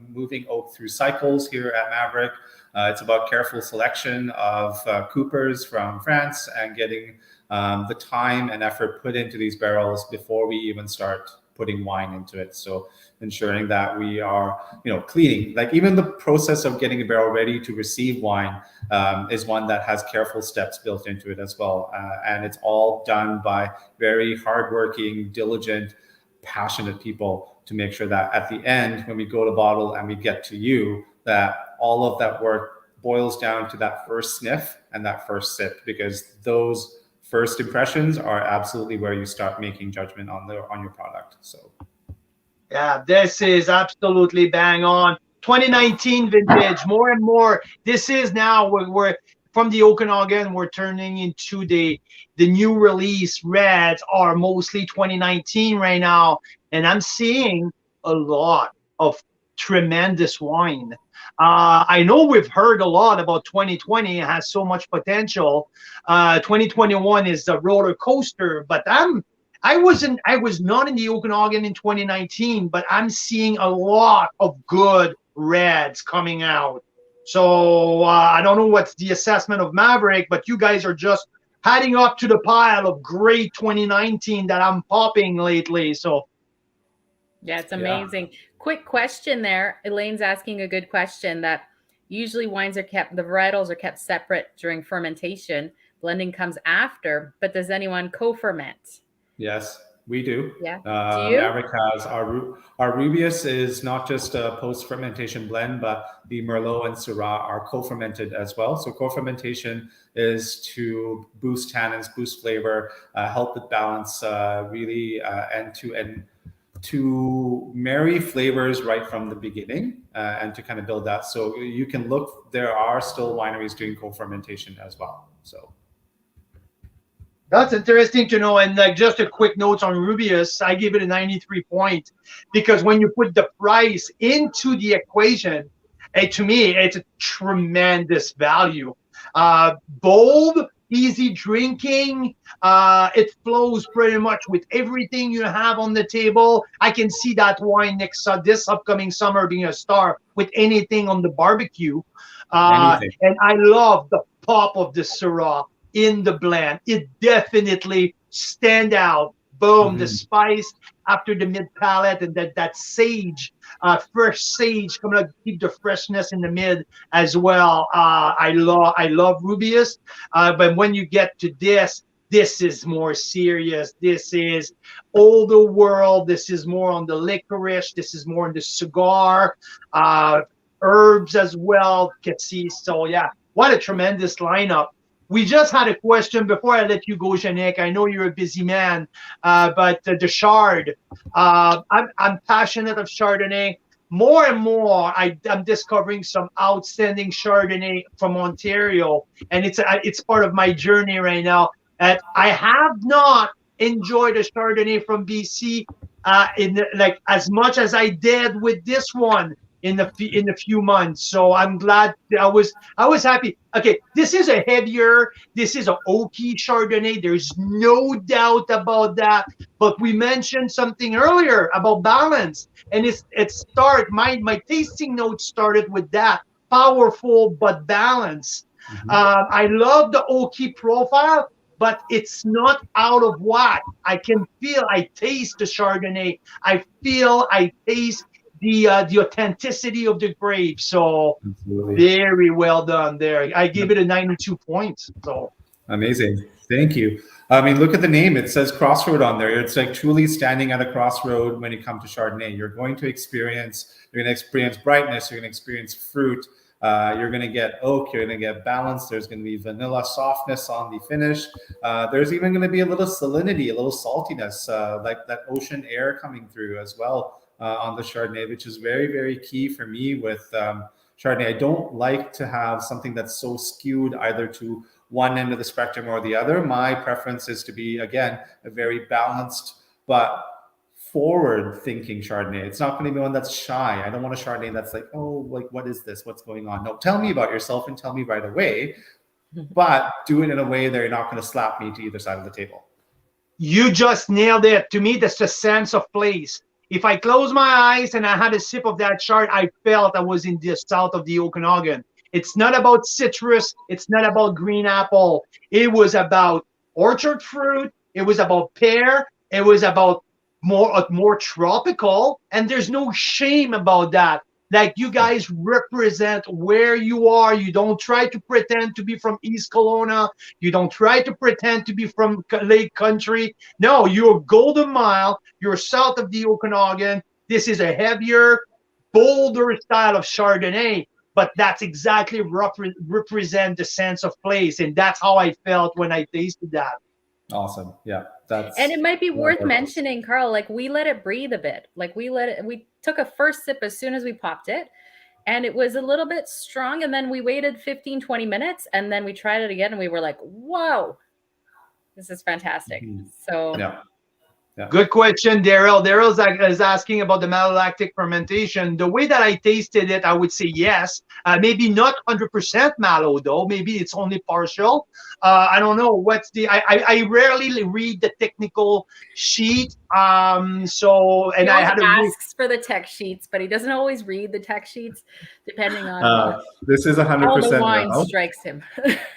moving oak through cycles here at Maverick. It's about careful selection of coopers from France and getting the time and effort put into these barrels before we even start putting wine into it. So ensuring that we are, cleaning. Like even the process of getting a barrel ready to receive wine is one that has careful steps built into it as well. And it's all done by very hardworking, diligent, passionate people to make sure that at the end, when we go to bottle and we get to you, that all of that work boils down to that first sniff and that first sip, because those first impressions are absolutely where you start making judgment on your product. So yeah, this is absolutely bang on. 2019 vintage, more and more. This is now we're from the Okanagan, we're turning into the new release reds are mostly 2019 right now, and I'm seeing a lot of tremendous wine. I know we've heard a lot about 2020. It has so much potential. 2021 is a roller coaster, but I was not in the Okanagan in 2019, but I'm seeing a lot of good reds coming out. So I don't know what's the assessment of Maverick, but you guys are just adding up to the pile of great 2019 that I'm popping lately. So yeah, it's amazing. Yeah. Quick question there. Elaine's asking a good question, that usually wines are kept, the varietals are kept separate during fermentation. Blending comes after, but does anyone co-ferment? Yes, we do. Yeah. Do you? Maverick has our Rubius is not just a post-fermentation blend, but the Merlot and Syrah are co-fermented as well. So co-fermentation is to boost tannins, boost flavor, help with balance, really end to end, to marry flavors right from the beginning and to kind of build that. So you can look, there are still wineries doing co-fermentation as well. So that's interesting to know. And like just a quick note on Rubius, I give it a 93 point because when you put the price into the equation, to me, it's a tremendous value. Bold, easy drinking. It flows pretty much with everything you have on the table. I can see that wine this upcoming summer being a star with anything on the barbecue. And I love the pop of the Syrah in the blend. It definitely stand out. Boom, the spice after the mid palate, and that sage, fresh sage coming to keep the freshness in the mid as well. I love Rubius, but when you get to this is more serious. This is older world. This is more on the licorice. This is more on the cigar, herbs as well. So yeah, what a tremendous lineup. We just had a question before I let you go, Janik. I know you're a busy man, but the Chard. I'm passionate of Chardonnay. More and more, I'm discovering some outstanding Chardonnay from Ontario, and it's part of my journey right now. I have not enjoyed a Chardonnay from BC like as much as I did with this one. in the few months. So I'm glad. I was happy. Okay, this is a heavier. This is an oaky Chardonnay. There's no doubt about that. But we mentioned something earlier about balance, and my tasting notes started with that, powerful but balanced. I love the oaky profile, but it's not out of whack. I taste the Chardonnay. I taste the authenticity of the grape. So Absolutely. very well done there. I give it a 92 points. So amazing. Thank you. I mean, look at the name. It says crossroad on there. It's like truly standing at a crossroad when it comes to Chardonnay. You're going to experience brightness. You're going to experience fruit. You're going to get oak. You're going to get balance. There's going to be vanilla softness on the finish. There's even going to be a little salinity, a little saltiness, like that ocean air coming through as well on the Chardonnay, which is very, very key for me with Chardonnay. I don't like to have something that's so skewed either to one end of the spectrum or the other. My preference is to be, again, a very balanced but forward-thinking Chardonnay. It's not going to be one that's shy. I don't want a Chardonnay that's like, oh, like, what is this? What's going on? No, tell me about yourself and tell me right away, but do it in a way that you're not going to slap me to either side of the table. You just nailed it. To me, that's the sense of place. If I close my eyes and I had a sip of that Chard, I felt I was in the south of the Okanagan. It's not about citrus. It's not about green apple. It was about orchard fruit. It was about pear. It was about more tropical. And there's no shame about that. Like, you guys represent where you are. You don't try to pretend to be from East Kelowna. You don't try to pretend to be from Lake Country. No, you're Golden Mile. You're south of the Okanagan. This is a heavier, bolder style of Chardonnay. But that's exactly represent the sense of place. And that's how I felt when I tasted that. Awesome. Yeah. And it might be worth mentioning, Carl, like, we let it breathe a bit. Like, we took a first sip as soon as we popped it, and it was a little bit strong. And then we waited 15, 20 minutes, and then we tried it again, and we were like, whoa, this is fantastic. So yeah. Yeah. Good question, Daryl. Daryl is asking about the malolactic fermentation. The way that I tasted it, I would say yes. Maybe not 100% mallow, though. Maybe it's only partial. I don't know. I rarely read the technical sheet. I asks for the tech sheets, but he doesn't always read the tech sheets, depending on this is 100% how the wine mallow. strikes him.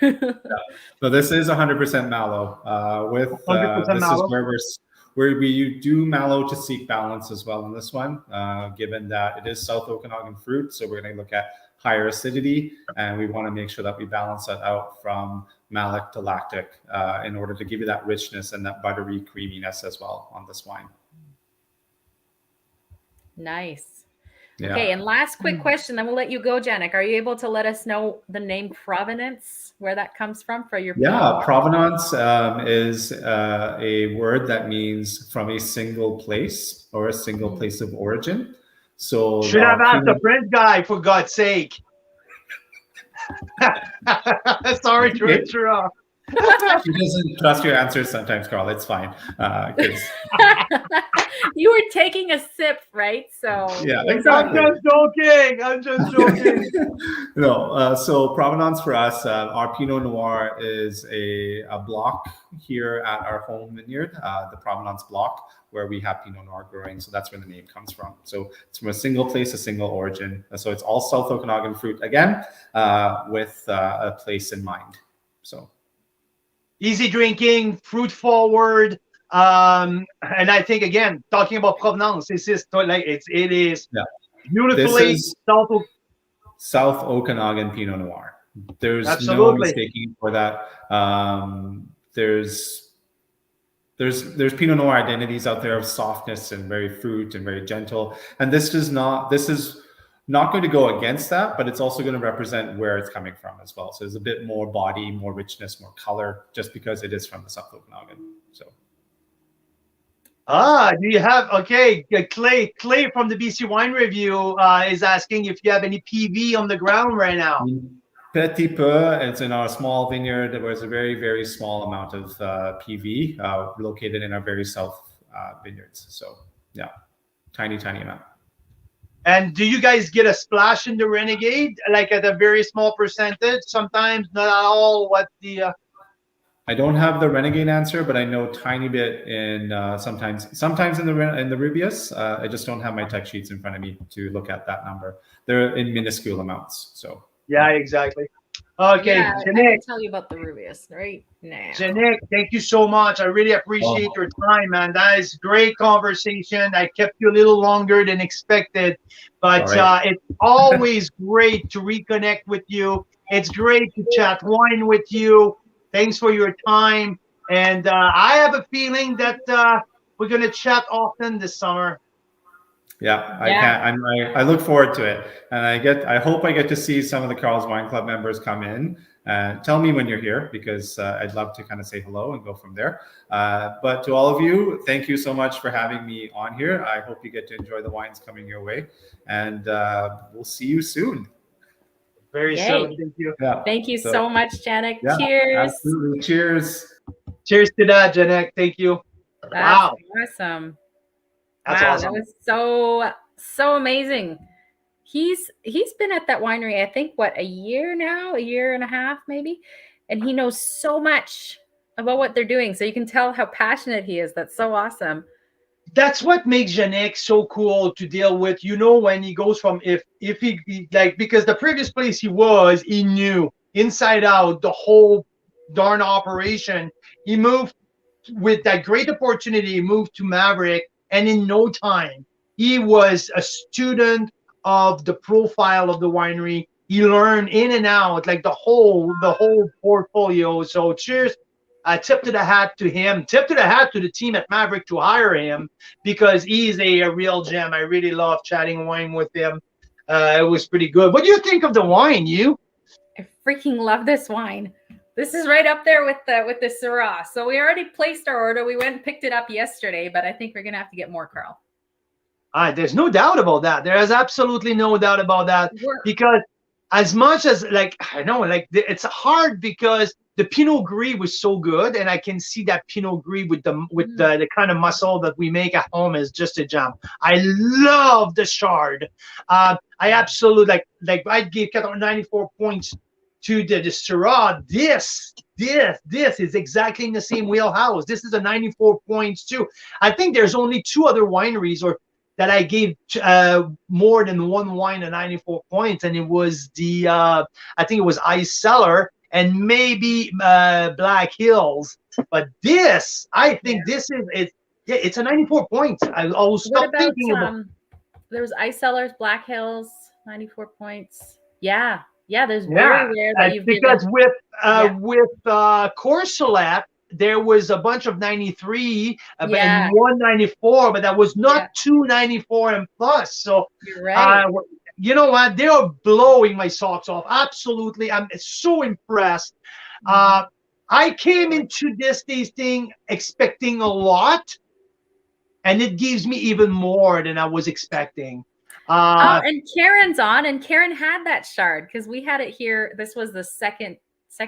So this is 100% mallow. With 100% mallow. Is where we do mallow to seek balance as well in this one, given that it is South Okanagan fruit. So we're going to look at higher acidity, and we want to make sure that we balance that out from malic to lactic in order to give you that richness and that buttery creaminess as well on this wine. Nice. Yeah. Okay, and last quick question, then we'll let you go, Janik. Are you able to let us know the name provenance, where that comes from for your? Yeah, provenance is a word that means from a single place or a single place of origin. So should have asked the French guy, for God's sake. Sorry to interrupt. She doesn't trust your answers sometimes, Carl. It's fine. You were taking a sip, right? So yeah, exactly. I'm just joking. No, so provenance for us, our Pinot Noir is a block here at our home vineyard, the Provenance block, where we have Pinot Noir growing. So that's where the name comes from. So it's from a single place, a single origin. So it's all South Okanagan fruit again, with a place in mind. So easy drinking, fruit forward. And I think, again, talking about provenance, this is like it is beautifully South Okanagan Pinot Noir. There's Absolutely. no mistaking for that. There's Pinot Noir identities out there of softness and very fruit and very gentle. And this is not going to go against that, but it's also going to represent where it's coming from as well. So there's a bit more body, more richness, more color, just because it is from the South Okanagan. So. Do you have, okay, Clay from the BC Wine Review is asking if you have any PV on the ground right now. Petit peu, it's in our small vineyard. There was a very, very small amount of PV located in our very south vineyards. So yeah, tiny amount. And do you guys get a splash in the Renegade, like at a very small percentage? Sometimes, not at all. What the? I don't have the Renegade answer, but I know tiny bit in sometimes in the Rubius. I just don't have my tech sheets in front of me to look at that number. They're in minuscule amounts. So Yeah, exactly. Okay, Yeah, I Janik. can tell you about the Rubius right now. Janik, thank you so much. I really appreciate your time, man. That is great conversation. I kept you a little longer than expected, but it's always great to reconnect with you. It's great to chat wine with you. Thanks for your time. And I have a feeling that we're going to chat often this summer. Yeah, I look forward to it, and I hope I get to see some of the Carl's Wine Club members come in. Tell me when you're here, because I'd love to kind of say hello and go from there. But to all of you, thank you so much for having me on here. I hope you get to enjoy the wines coming your way, and we'll see you soon. Very soon. Thank you. Yeah. Thank you so much, Janik. Yeah, Cheers. absolutely. Cheers. Cheers to that, Janik. Thank you. That's awesome. That's awesome. That was so amazing. He's been at that winery, I think, a year now, a year and a half maybe, and he knows so much about what they're doing. So you can tell how passionate he is. That's so awesome. That's what makes Janik so cool to deal with. You know, when he goes from if he like, because the previous place he knew inside out the whole darn operation. He moved with that great opportunity. He moved to Maverick, and in no time, he was a student of the profile of the winery. He learned in and out, like the whole portfolio. So cheers. Tip to the hat to him. Tip to the hat to the team at Maverick to hire him, because he's a real gem. I really love chatting wine with him. It was pretty good. What do you think of the wine, you? I freaking love this wine. This is right up there with the Syrah. So we already placed our order. We went and picked it up yesterday, but I think we're going to have to get more, Carl. There's no doubt about that. There is absolutely no doubt about that. Because as much as, like, I know, like, it's hard because the Pinot Gris was so good, and I can see that Pinot Gris with the kind of muscle that we make at home is just a jam. I love the Chard. I absolutely like I'd give 94 points to the Syrah. This is exactly in the same wheelhouse. This is a 94 points too. I think there's only two other wineries that I gave more than one wine a 94 points, and it was I think it was Ice Cellar and maybe Black Hills. But this, I think this is it's a 94 points. I will stop thinking about. There was Ice Cellars, Black Hills, 94 points. Yeah, there's very rare that you've because given. with Courcelette, there was a bunch of 93 and 194, but that was not 294 and plus. So you're right. You know what? They are blowing my socks off. Absolutely. I'm so impressed. I came into this tasting expecting a lot, and it gives me even more than I was expecting. And Karen's on, and Karen had that Chard because we had it here. This was the second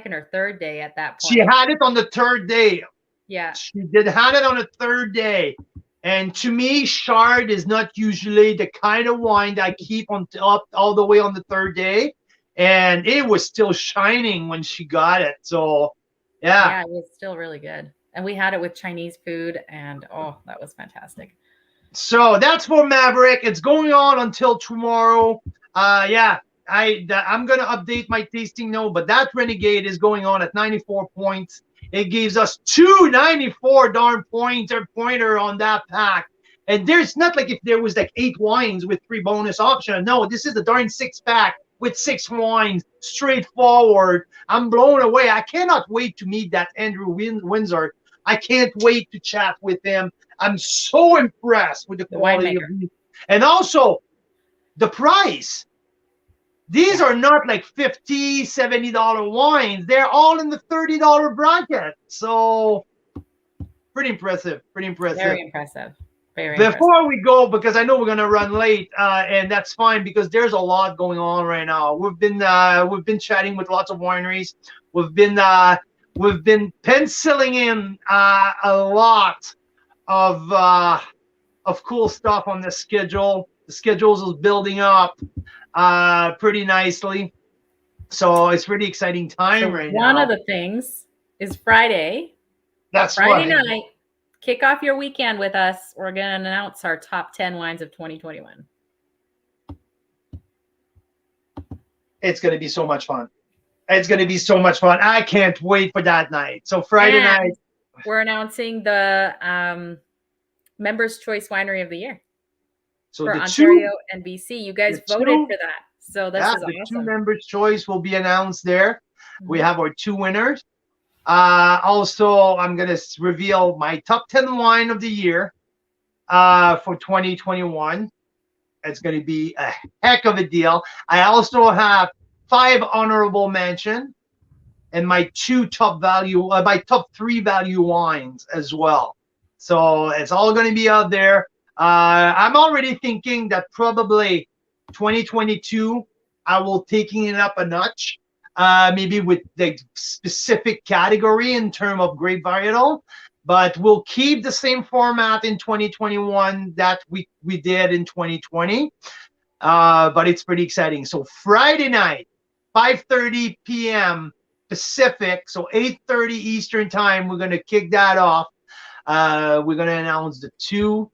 or third day at that point. She had it on the third day. Yeah. She did have it on the third day. And to me, Chard is not usually the kind of wine that I keep up all the way on the third day. And it was still shining when she got it. So, yeah. Yeah, it was still really good. And we had it with Chinese food, and that was fantastic. So that's for Maverick. It's going on until tomorrow. I'm going to update my tasting note, but that Renegade is going on at 94 points. It gives us 294 darn pointer on that pack. And there's not like if there was like 8 wines with 3 bonus options. No, this is the darn 6-pack with 6 wines, straightforward. I'm blown away. I cannot wait to meet that Andrew Windsor. I can't wait to chat with him. I'm so impressed with the quality of these. And also the price. These are not like $50, $70 wines. They're all in the $30 bracket. So pretty impressive. Very impressive. Before we go, because I know we're gonna run late, and that's fine because there's a lot going on right now. We've been chatting with lots of wineries. We've been penciling in a lot of cool stuff on the schedule. The schedules is building up pretty nicely. So it's pretty exciting time right now. One of the things is Friday. That's Friday right. night. Kick off your weekend with us. We're going to announce our top 10 wines of 2021. It's going to be so much fun. It's going to be so much fun. I can't wait for that night. So Friday night. We're announcing the Members' Choice Winery of the Year So for the Ontario and BC. You guys voted for that. So this is awesome. The 2 Members' Choice will be announced there. We have our 2 winners. Also, I'm going to reveal my top 10 wine of the year for 2021. It's going to be a heck of a deal. I also have 5 honorable mention and my 2 top value, my top 3 value wines as well. So it's all going to be out there. I'm already thinking that probably 2022, I will taking it up a notch. Maybe with the specific category in terms of grape varietal, but we'll keep the same format in 2021 that we did in 2020. But it's pretty exciting. So Friday night, 5:30 p.m. Pacific, so 8:30 Eastern time, we're going to kick that off. We're going to announce the 2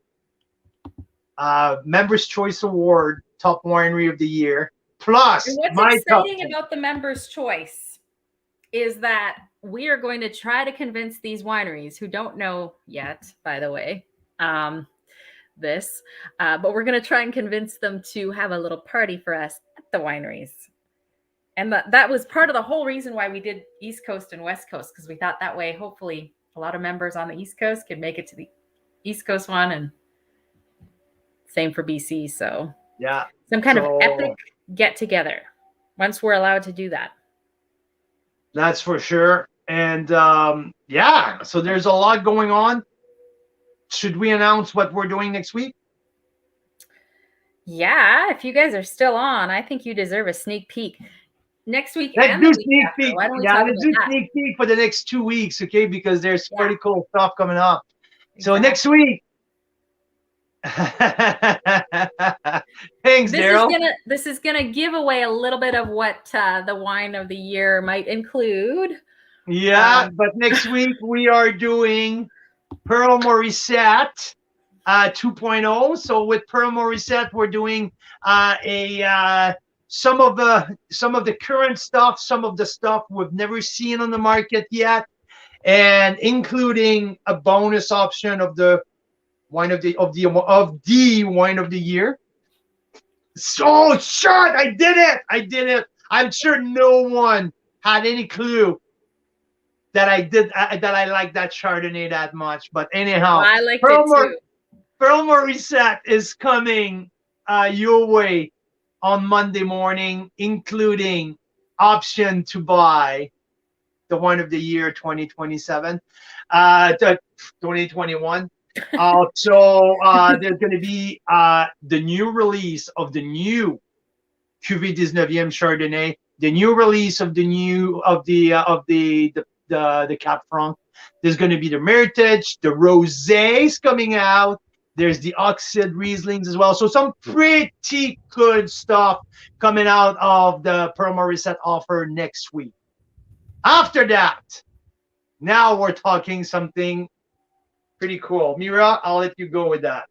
Members' Choice Award Top Winery of the Year. Plus, and what's exciting about the Members' Choice is that we are going to try to convince these wineries who don't know yet, by the way, but we're going to try and convince them to have a little party for us at the wineries. And that was part of the whole reason why we did East Coast and West Coast, because we thought that way, hopefully, a lot of members on the East Coast could make it to the East Coast one, and same for BC. So yeah, some kind of epic get together once we're allowed to do that. That's for sure. And yeah, so there's a lot going on. Should we announce what we're doing next week? Yeah, if you guys are still on, I think you deserve a sneak peek next week. Let's do sneak peek. Yeah, let's do sneak peek for the next 2 weeks, okay? Because there's pretty cool stuff coming up. Exactly. So next week. Thanks, Daryl. This is gonna give away a little bit of what the wine of the year might include. Yeah, but next week we are doing Pearl Morissette 2.0. So with Pearl Morissette, we're doing some of the current stuff, some of the stuff we've never seen on the market yet, and including a bonus option of the wine of the wine of the year. So short, I did it. I'm sure no one had any clue that I like that Chardonnay that much. But anyhow, I liked it too. Pearl Morissette is coming your way on Monday morning, including option to buy the wine of the year 2027, 2021. So there's going to be the new release of the new Cuvée 19e Chardonnay, the new release of the Cap Franc. There's going to be the Meritage, the Rosés coming out. There's the Oxide Rieslings as well. So some pretty good stuff coming out of the Pearl Morissette offer next week. After that, now we're talking something pretty cool. Mira, I'll let you go with that.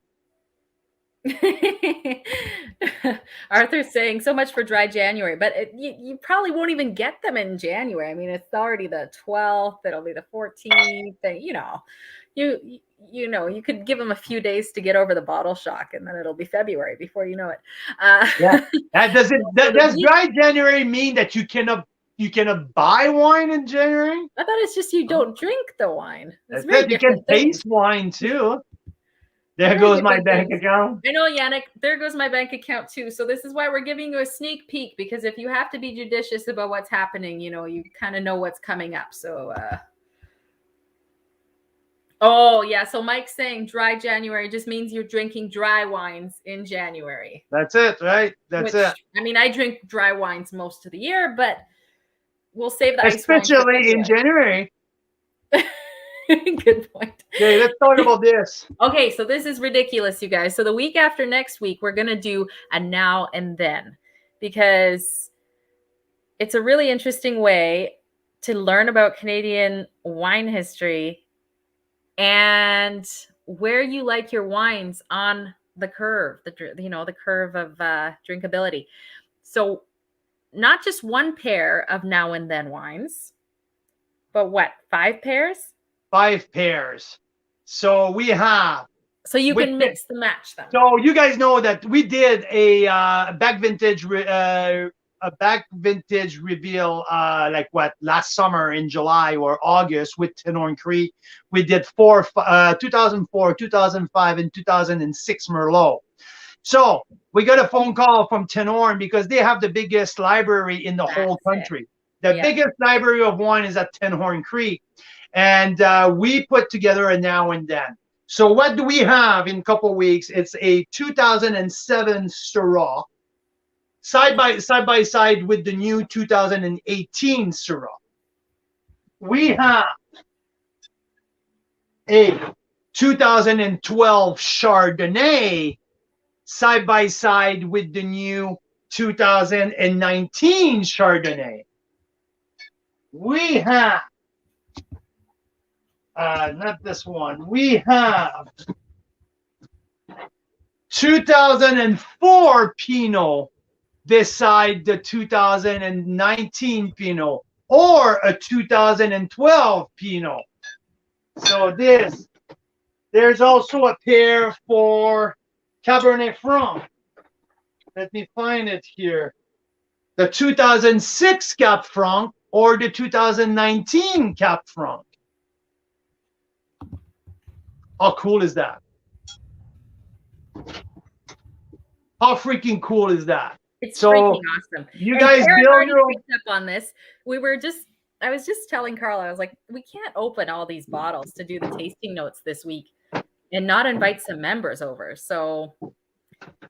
Arthur's saying so much for dry January, but you probably won't even get them in January. I mean, it's already the 12th. It'll be the 14th. And, you could give them a few days to get over the bottle shock, and then it'll be February before you know it. Yeah. Does dry January mean that you cannot buy wine in January? I thought it's just you don't drink the wine. You can taste wine too. There goes my bank account. I know, Janik. There goes my bank account too. So this is why we're giving you a sneak peek, because if you have to be judicious about what's happening, you kind of know what's coming up. So, oh yeah. So Mike's saying dry January just means you're drinking dry wines in January. That's it, right? That's it. I mean, I drink dry wines most of the year, but we'll save that. Especially in January. Good point. Okay, let's talk about this. Okay, so this is ridiculous, you guys. So the week after next week, we're going to do a now and then, because it's a really interesting way to learn about Canadian wine history and where you like your wines on the curve, the curve of drinkability. So not just one pair of now and then wines, but what, 5 pairs? 5 pairs. So we have. So you can mix the match them. So you guys know that we did a back vintage reveal last summer in July or August with Tenor Creek. We did 2004, 2005, and 2006 Merlot. So we got a phone call from Tenor because they have the biggest library in the whole country. The biggest library of wine is at Tenor Creek. And we put together a now and then. So what do we have in a couple of weeks? It's a 2007 Syrah, side by side with the new 2018 Syrah. We have a 2012 Chardonnay, side by side with the new 2019 Chardonnay. We have not this one. We have 2004 Pinot beside the 2019 Pinot, or a 2012 Pinot. So there's also a pair for Cabernet Franc. Let me find it here. The 2006 Cap Franc or the 2019 Cap Franc. How cool is that? How freaking cool is that? It's freaking awesome. You guys build your own. Picked up on this. I was just telling Carla, I was like, we can't open all these bottles to do the tasting notes this week and not invite some members over. So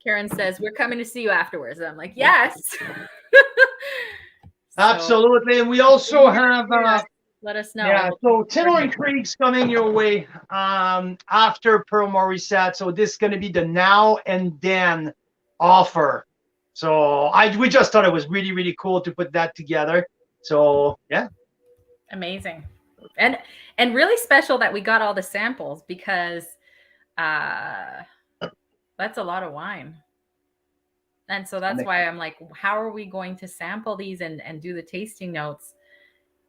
Karen says, we're coming to see you afterwards. And I'm like, yes. Absolutely. And we also have let us know. Yeah, so Tenor Creek's coming your way after Pearl Morissette. So this is going to be the now and then offer. So we just thought it was really, really cool to put that together. So yeah. Amazing. And really special that we got all the samples, because that's a lot of wine. And so that's why I'm like, how are we going to sample these and do the tasting notes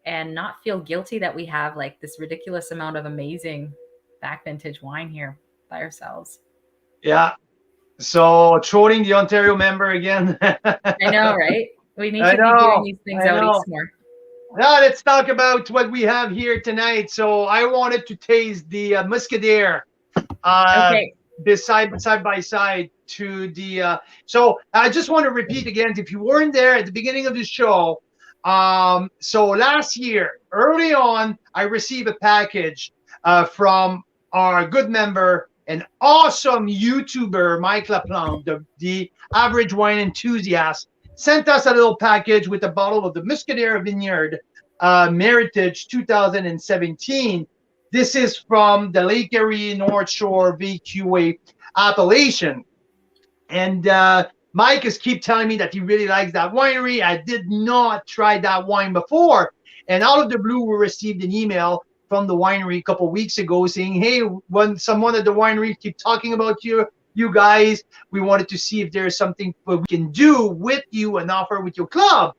and not feel guilty that we have like this ridiculous amount of amazing back vintage wine here by ourselves? Yeah. So trolling the Ontario member again. I know, right? We need to be doing these things out east more. Now let's talk about what we have here tonight. So I wanted to taste the Muscadaire side by side to the. So I just want to repeat again, if you weren't there at the beginning of the show. So last year, early on, I received a package from our good member, an awesome YouTuber, Mike Laplante, the average wine enthusiast, sent us a little package with a bottle of the Muscadaire Vineyard Meritage 2017. This is from the Lake Erie North Shore VQA appellation. And Mike is keep telling me that he really likes that winery. I did not try that wine before. And out of the blue, we received an email from the winery a couple weeks ago saying, hey, when someone at the winery keep talking about you guys, we wanted to see if there's something we can do with you and offer with your club.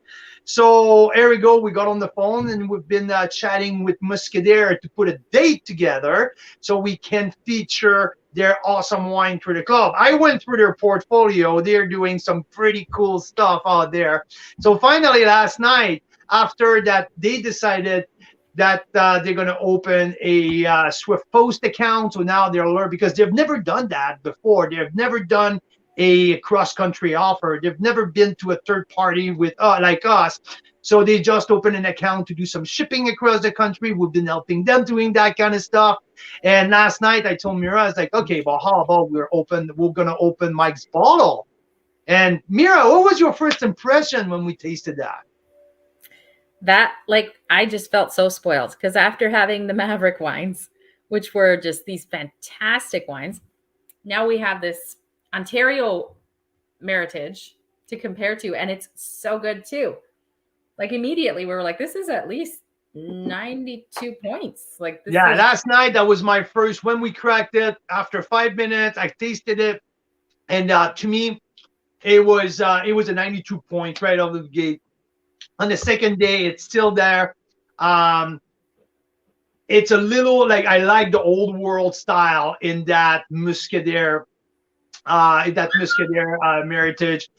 So there we go. We got on the phone and we've been chatting with Muscadaire to put a date together so we can feature their awesome wine for the club. I went through their portfolio. They're doing some pretty cool stuff out there. So finally last night, after that, they decided that they're going to open a Swift Post account. So now they're learning, because they've never done that before. They've never done a cross-country offer. They've never been to a third party with like us. So they just opened an account to do some shipping across the country. We've been helping them doing that kind of stuff. And last night I told Mira, I was like, okay, well, how about we're going to open Mike's bottle. And Mira, what was your first impression when we tasted that? that, like, I just felt so spoiled because after having the Maverick wines, which were just these fantastic wines, now we have this Ontario Meritage to compare to, and it's so good too. Like immediately we were like, this is at least 92 points. Like this Yeah, is last night that was my first. When we cracked it, after 5 minutes, I tasted it, and to me, it was a 92 points right out of the gate. On the second day, it's still there. It's a little like I like the old world style in that Muscadaire, Meritage.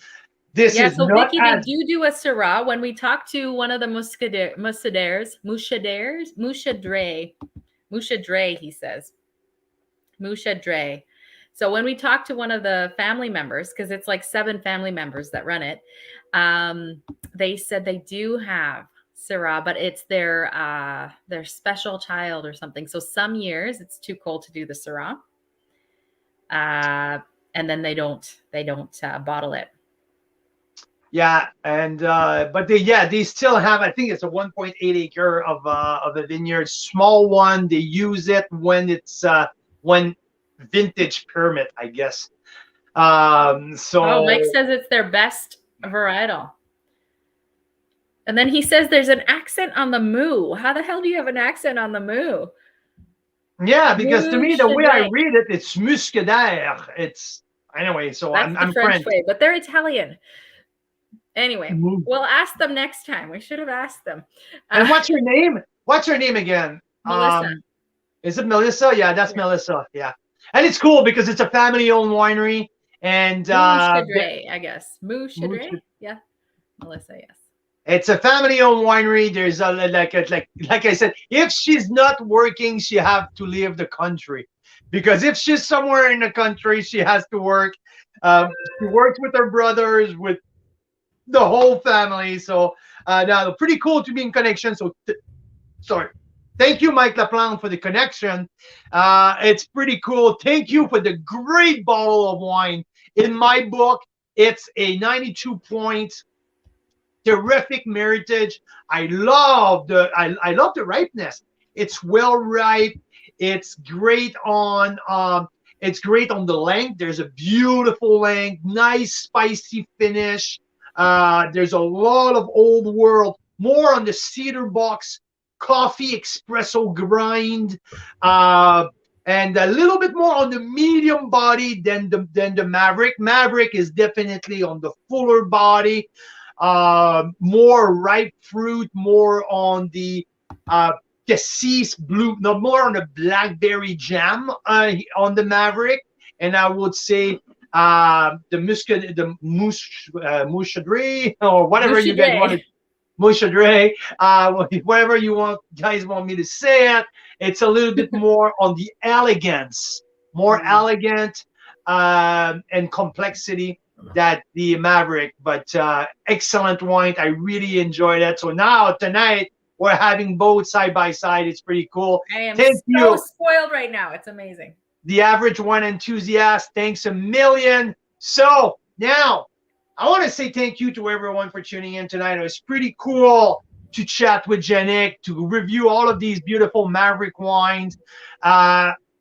This yeah. is So not Vicky, they as do a Syrah. When we talk to one of the Muscadaire, he says. Muscadaire. So when we talk to one of the family members, because it's like 7 family members that run it, they said they do have Syrah, but it's their special child or something. So some years it's too cold to do the Syrah, and then they don't bottle it. yeah, and but they still have. I think it's a 1.8 acre of a vineyard, small one. They use it when it's when vintage permit, I guess. So Mike says it's their best varietal. And then he says there's an accent on the moo. How the hell do you have an accent on the moo? yeah, because to me the way I Muscadaire. read it, it's Muscadaire. It's anyway. So That's I'm the French French. way, but they're Italian. Anyway, Mhm. we'll ask them next time. We should have asked them. And what's your name? What's your name again? Melissa. Is it Melissa? Yeah, that's Yeah. Melissa. Yeah, and it's cool because it's a family-owned winery, and Muscadaire, I guess. Muscadaire? Muscadaire. Yeah. Melissa, yes. it's a family-owned winery. There's like I said, if she's not working, she have to leave the country, because if she's somewhere in the country, she has to work. She works with her brothers, with the whole family. So now pretty cool to be in connection. So sorry. Thank you, Mike Laplante, for the connection. It's pretty cool. Thank you for the great bottle of wine. In my book, it's a 92 points, terrific Meritage. I love the ripeness. It's well ripe. It's great on the length. There's a beautiful length, nice spicy finish. There's a lot of old world, more on the cedar box, coffee espresso grind, and a little bit more on the medium body than the Maverick. Maverick is definitely on the fuller body, more ripe fruit, more on the cassis blue, no, more on the blackberry jam on the Maverick, and I would say the Muscadaire, or whatever you guys want to. Muscadaire, whatever you guys want me to say it. It's a little bit more on the elegance, more elegant and complexity that the Maverick, but excellent wine. I really enjoyed it. So now tonight we're having both side by side. It's pretty cool. I am Thank so you. spoiled right now. It's amazing. The average wine enthusiast, thanks a million. So now I want to say thank you to everyone for tuning in tonight. It was pretty cool to chat with Janik, to review all of these beautiful Maverick wines.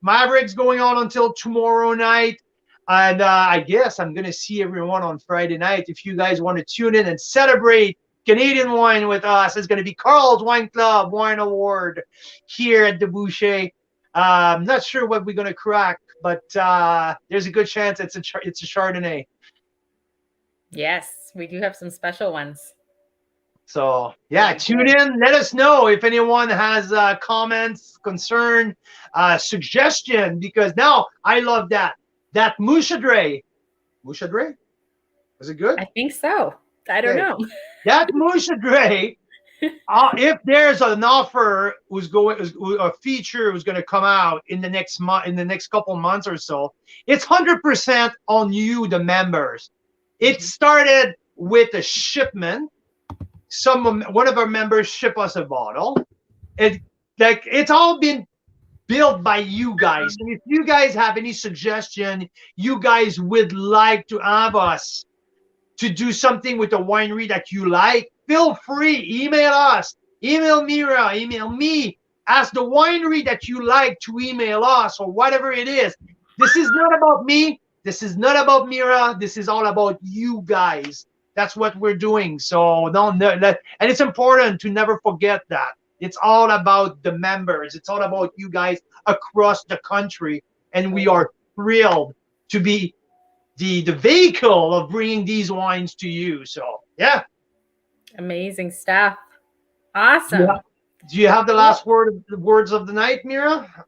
Maverick's going on until tomorrow night. And I guess I'm going to see everyone on Friday night. If you guys want to tune in and celebrate Canadian wine with us, it's going to be Carl's Wine Club Wine Award here at the Boucher. I'm not sure what we're going to crack, but there's a good chance it's a Chardonnay. Yes, we do have some special ones. So yeah, tune in. Let us know if anyone has comments, concern, suggestion, because now I love that Muscadaire. Muscadaire? Was it good? I think so. I don't know. That Muscadaire. If there's an offer a feature who's going to come out in the next month, in the next couple months or so, it's 100% on you, the members. It started with a shipment. One of our members ship us a bottle. It's all been built by you guys. And if you guys have any suggestion, you guys would like to have us to do something with a winery that you like, feel free. Email us. Email Mira. Email me. Ask the winery that you like to email us or whatever it is. This is not about me. This is not about Mira. This is all about you guys. That's what we're doing. So and it's important to never forget that. It's all about the members. It's all about you guys across the country. And we are thrilled to be the vehicle of bringing these wines to you. So, yeah. Amazing stuff. Awesome. Yeah. Do you have the last words of the night, Mira?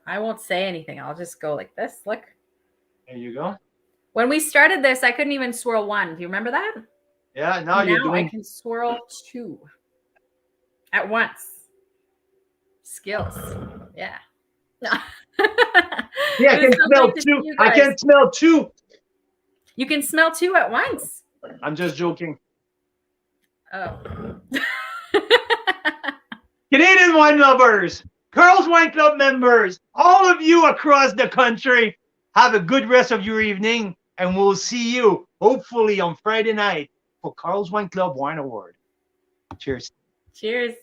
I won't say anything. I'll just go like this. Look. There you go. When we started this, I couldn't even swirl one. Do you remember that? Yeah, now you're doing. I can swirl two at once. Skills. Yeah. Yeah, I can smell two. I can smell two. You can smell two at once. I'm just joking. Oh. Canadian wine lovers, Carl's Wine Club members, all of you across the country, have a good rest of your evening, and we'll see you hopefully on Friday night for Carl's Wine Club Wine Award. Cheers. Cheers.